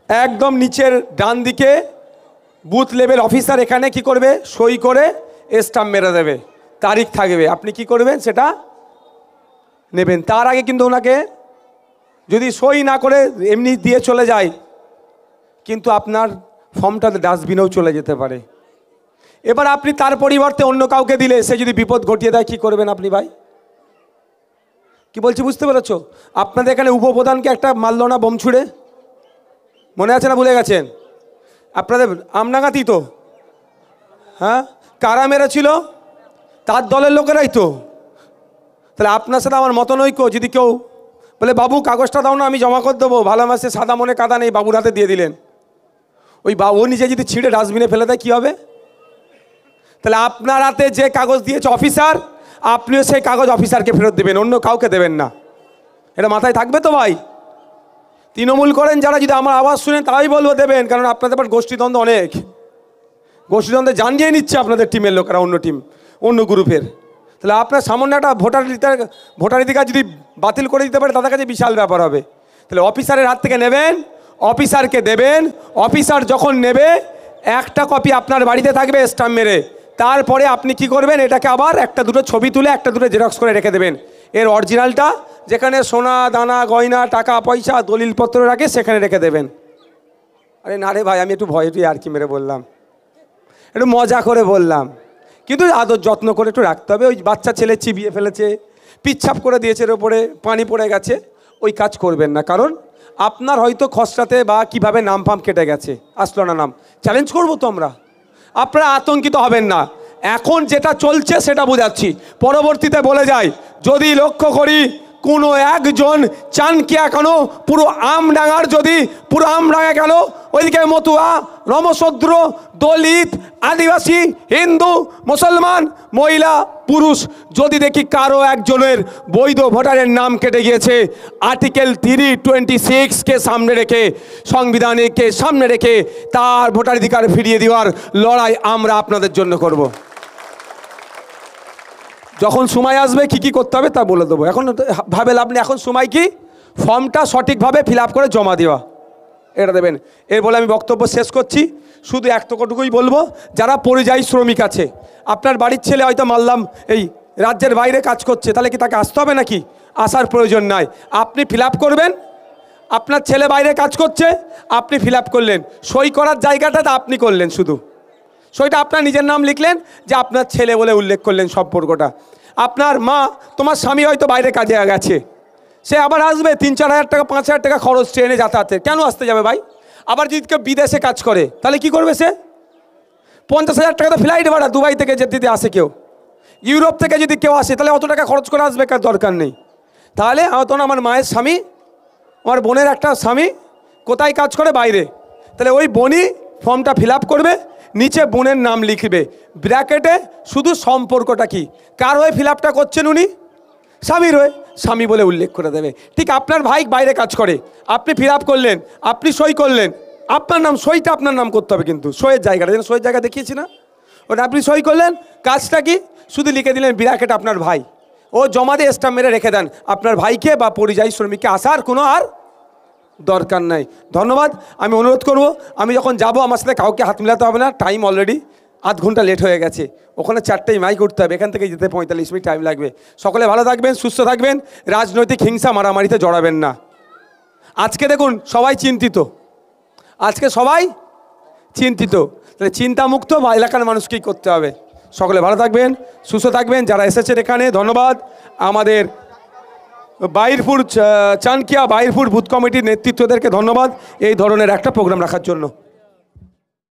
A: একদম নিচের ডান দিকে বুথ লেভেল অফিসার এখানে কি করবে, সই করে স্টাম্প মেরে দেবে, তারিখ থাকবে, আপনি কি করবেন সেটা নেবেন। তার আগে কিন্তু ওনাকে যদি সই না করে এমনি দিয়ে চলে যায়, কিন্তু আপনার ফর্মটা ডাস্টবিনেও চলে যেতে পারে। এবার আপনি তার পরিবর্তে অন্য কাউকে দিলে সে যদি বিপদ ঘটিয়ে দেয়, কি করবেন আপনি ভাই? কি বলছি বুঝতে পেরেছ? আপনাদের এখানে উপপ্রধানকে একটা মারল না বোম ছুড়ে, মনে আছে না ভুলে গেছেন? আপনাদের আমনাগাতি তো, হ্যাঁ, কারা মেরেছিল? তার দলের লোকেরাই তো। তাহলে আপনার সাথে আমার মতনৈক্য, যদি কেউ বলে বাবু কাগজটা দাও না আমি জমা করে দেবো, ভালো মাসে সাদা মনে কাদা নেই, বাবুর হাতে দিয়ে দিলেন, ওই বাবু নিজে যদি ছিঁড়ে ডাস্টবিনে ফেলে দেয় কী হবে? তাহলে আপনার হাতে যে কাগজ দিয়েছে অফিসার, আপনিও সেই কাগজ অফিসারকে ফেরত দেবেন, অন্য কাউকে দেবেন না। এটা মাথায় থাকবে তো ভাই? তৃণমূল করেন যারা, যদি আমার আওয়াজ শুনেন তাই বলবো দেবেন, কারণ আপনাদের আবার গোষ্ঠীদ্বন্দ্ব অনেক, গোষ্ঠীদ্বন্দ্বে জানিয়ে নিচ্ছে আপনাদের টিমের লোকেরা অন্য টিম, অন্য গ্রুপের। তাহলে আপনার সামান্য একটা ভোটাধিকার যদি বাতিল করে দিতে পারে, তাদের কাছে বিশাল ব্যাপার হবে। তাহলে অফিসারের হাত থেকে নেবেন, অফিসারকে দেবেন, অফিসার যখন নেবে একটা কপি আপনার বাড়িতে থাকবে স্টাম্প মেরে, তারপরে আপনি কি করবেন, এটাকে আবার একটা দুটো ছবি তুলে একটা দুটো জেরক্স করে রেখে দেবেন। এর অরিজিনালটা যেখানে সোনা দানা গয়না টাকা পয়সা দলিলপত্র রাখে সেখানে রেখে দেবেন। আরে না রে ভাই, আমি একটু ভয় আর কি মেরে বললাম, একটু মজা করে বললাম, কিন্তু আদর যত্ন করে একটু রাখতে হবে। ওই বাচ্চা ছেলে চিবিয়ে ফেলেছে, পিচ্ছাপ করে দিয়েছে, এর ওপরে পানি পড়ে গেছে, ওই কাজ করবেন না। কারণ আপনার হয়তো খসড়াতে বা কিভাবে নাম ফাম কেটে গেছে, আসলো না নাম, চ্যালেঞ্জ করবো তো আমরা। আপনারা আতঙ্কিত হবেন না, এখন যেটা চলছে সেটা বোঝাচ্ছি, পরবর্তীতে বলে যাই। যদি লক্ষ্য করি কোনো একজন চানকিয়া কেন পুরো আমডাঙ্গার, যদি পুরো আমডাঙ্গা গেল, ওইদিকে মতুয়া রমশদ্র দলিত আদিবাসী হিন্দু মুসলমান মহিলা পুরুষ, যদি দেখি কারো একজনের বৈধ ভোটারের নাম কেটে গিয়েছে, আর্টিকেল 326কে সামনে রেখে, সংবিধানকে সামনে রেখে তার ভোটাধিকার ফিরিয়ে দেওয়ার লড়াই আমরা আপনাদের জন্য করব। যখন সময় আসবে কি কি করতে হবে তা বলে দেবো, এখন ভাবে লাভ নেই। এখন সময় কি, ফর্মটা সঠিকভাবে ফিল আপ করে জমা দেওয়া, এটা দেবেন। এর বলে আমি বক্তব্য শেষ করছি, শুধু একটুকুই বলবো, যারা পরিযায়ী শ্রমিক আছে, আপনার বাড়ির ছেলে হয়তো মানলাম এই রাজ্যের বাইরে কাজ করছে, তাহলে কি তাকে আসতে হবে নাকি? আসার প্রয়োজন নাই, আপনি ফিল আপ করবেন। আপনার ছেলে বাইরে কাজ করছে, আপনি ফিল আপ করলেন, সই করার জায়গাটা আপনি করলেন, শুধু সইটা আপনার নিজের নাম লিখলেন, যে আপনার ছেলে বলে উল্লেখ করলেন সম্পর্কটা। আপনার মা, তোমার স্বামী হয়তো বাইরে কাজে গেছে, সে আবার আসবে, 3-4 হাজার টাকা 5 হাজার টাকা খরচ ট্রেনে যাতায়াতে, কেন আসতে যাবে ভাই? আবার যদি কেউ বিদেশে কাজ করে তাহলে কি করবে সে? 50,000 টাকা তো ফ্লাইট ভাড়া, দুবাই থেকে যেতে আসে কেউ, ইউরোপ থেকে যদি কেউ আসে তাহলে অত টাকা খরচ করে আসবে, কার দরকার নেই। তাহলে তখন আমার মায়ের স্বামী, আমার বোনের একটা স্বামী কোথায় কাজ করে? বাইরে। তাহলে ওই বোনই ফর্মটা ফিল আপ করবে, নিচে বোনের নাম লিখবে, ব্র্যাকেটে শুধু সম্পর্কটা কি, কার হয়ে ফিল আপটা করছেন উনি? স্বামীর হয়ে, স্বামী বলে উল্লেখ করে দেবে। ঠিক আপনার ভাই বাইরে কাজ করে, আপনি ফিল আপ করলেন, আপনি সই করলেন, আপনার নাম, সইটা আপনার নাম করতে হবে, কিন্তু সইয়ের জায়গাটা, যেন সইয়ের জায়গা দেখিয়েছি না, ওটা আপনি সই করলেন, কাজটা কি শুধু লিখে দিলেন ব্র্যাকেট আপনার ভাই, ও জমা দিয়ে স্টাম্প মেরে রেখে দেন। আপনার ভাইকে বা পরিযায়ী শ্রমিককে আসার কোনো আর দরকার নাই। ধন্যবাদ। আমি অনুরোধ করব, আমি যখন যাব আমার সাথে কাউকে হাত মেলাতে হবে না, টাইম অলরেডি আধ ঘন্টা লেট হয়ে গেছে, ওখানে 4টেই মাইক উঠতে হবে, এখান থেকে যেতে 45 মিনিট টাইম লাগবে। সকলে ভালো থাকবেন, সুস্থ থাকবেন, রাজনৈতিক হিংসা মারামারিতে জড়াবেন না। আজকে দেখুন সবাই চিন্তিত, আজকে সবাই চিন্তিত, তাহলে চিন্তামুক্ত বা এলাকার মানুষকেই করতে হবে। সকলে ভালো থাকবেন, সুস্থ থাকবেন, যারা এসেছেন এখানে ধন্যবাদ। আমাদের বাইরপুর চানকিয়া বাইরপুর বুথ কমিটির নেতৃত্বদেরকে ধন্যবাদ এই ধরনের একটা প্রোগ্রাম রাখার জন্য।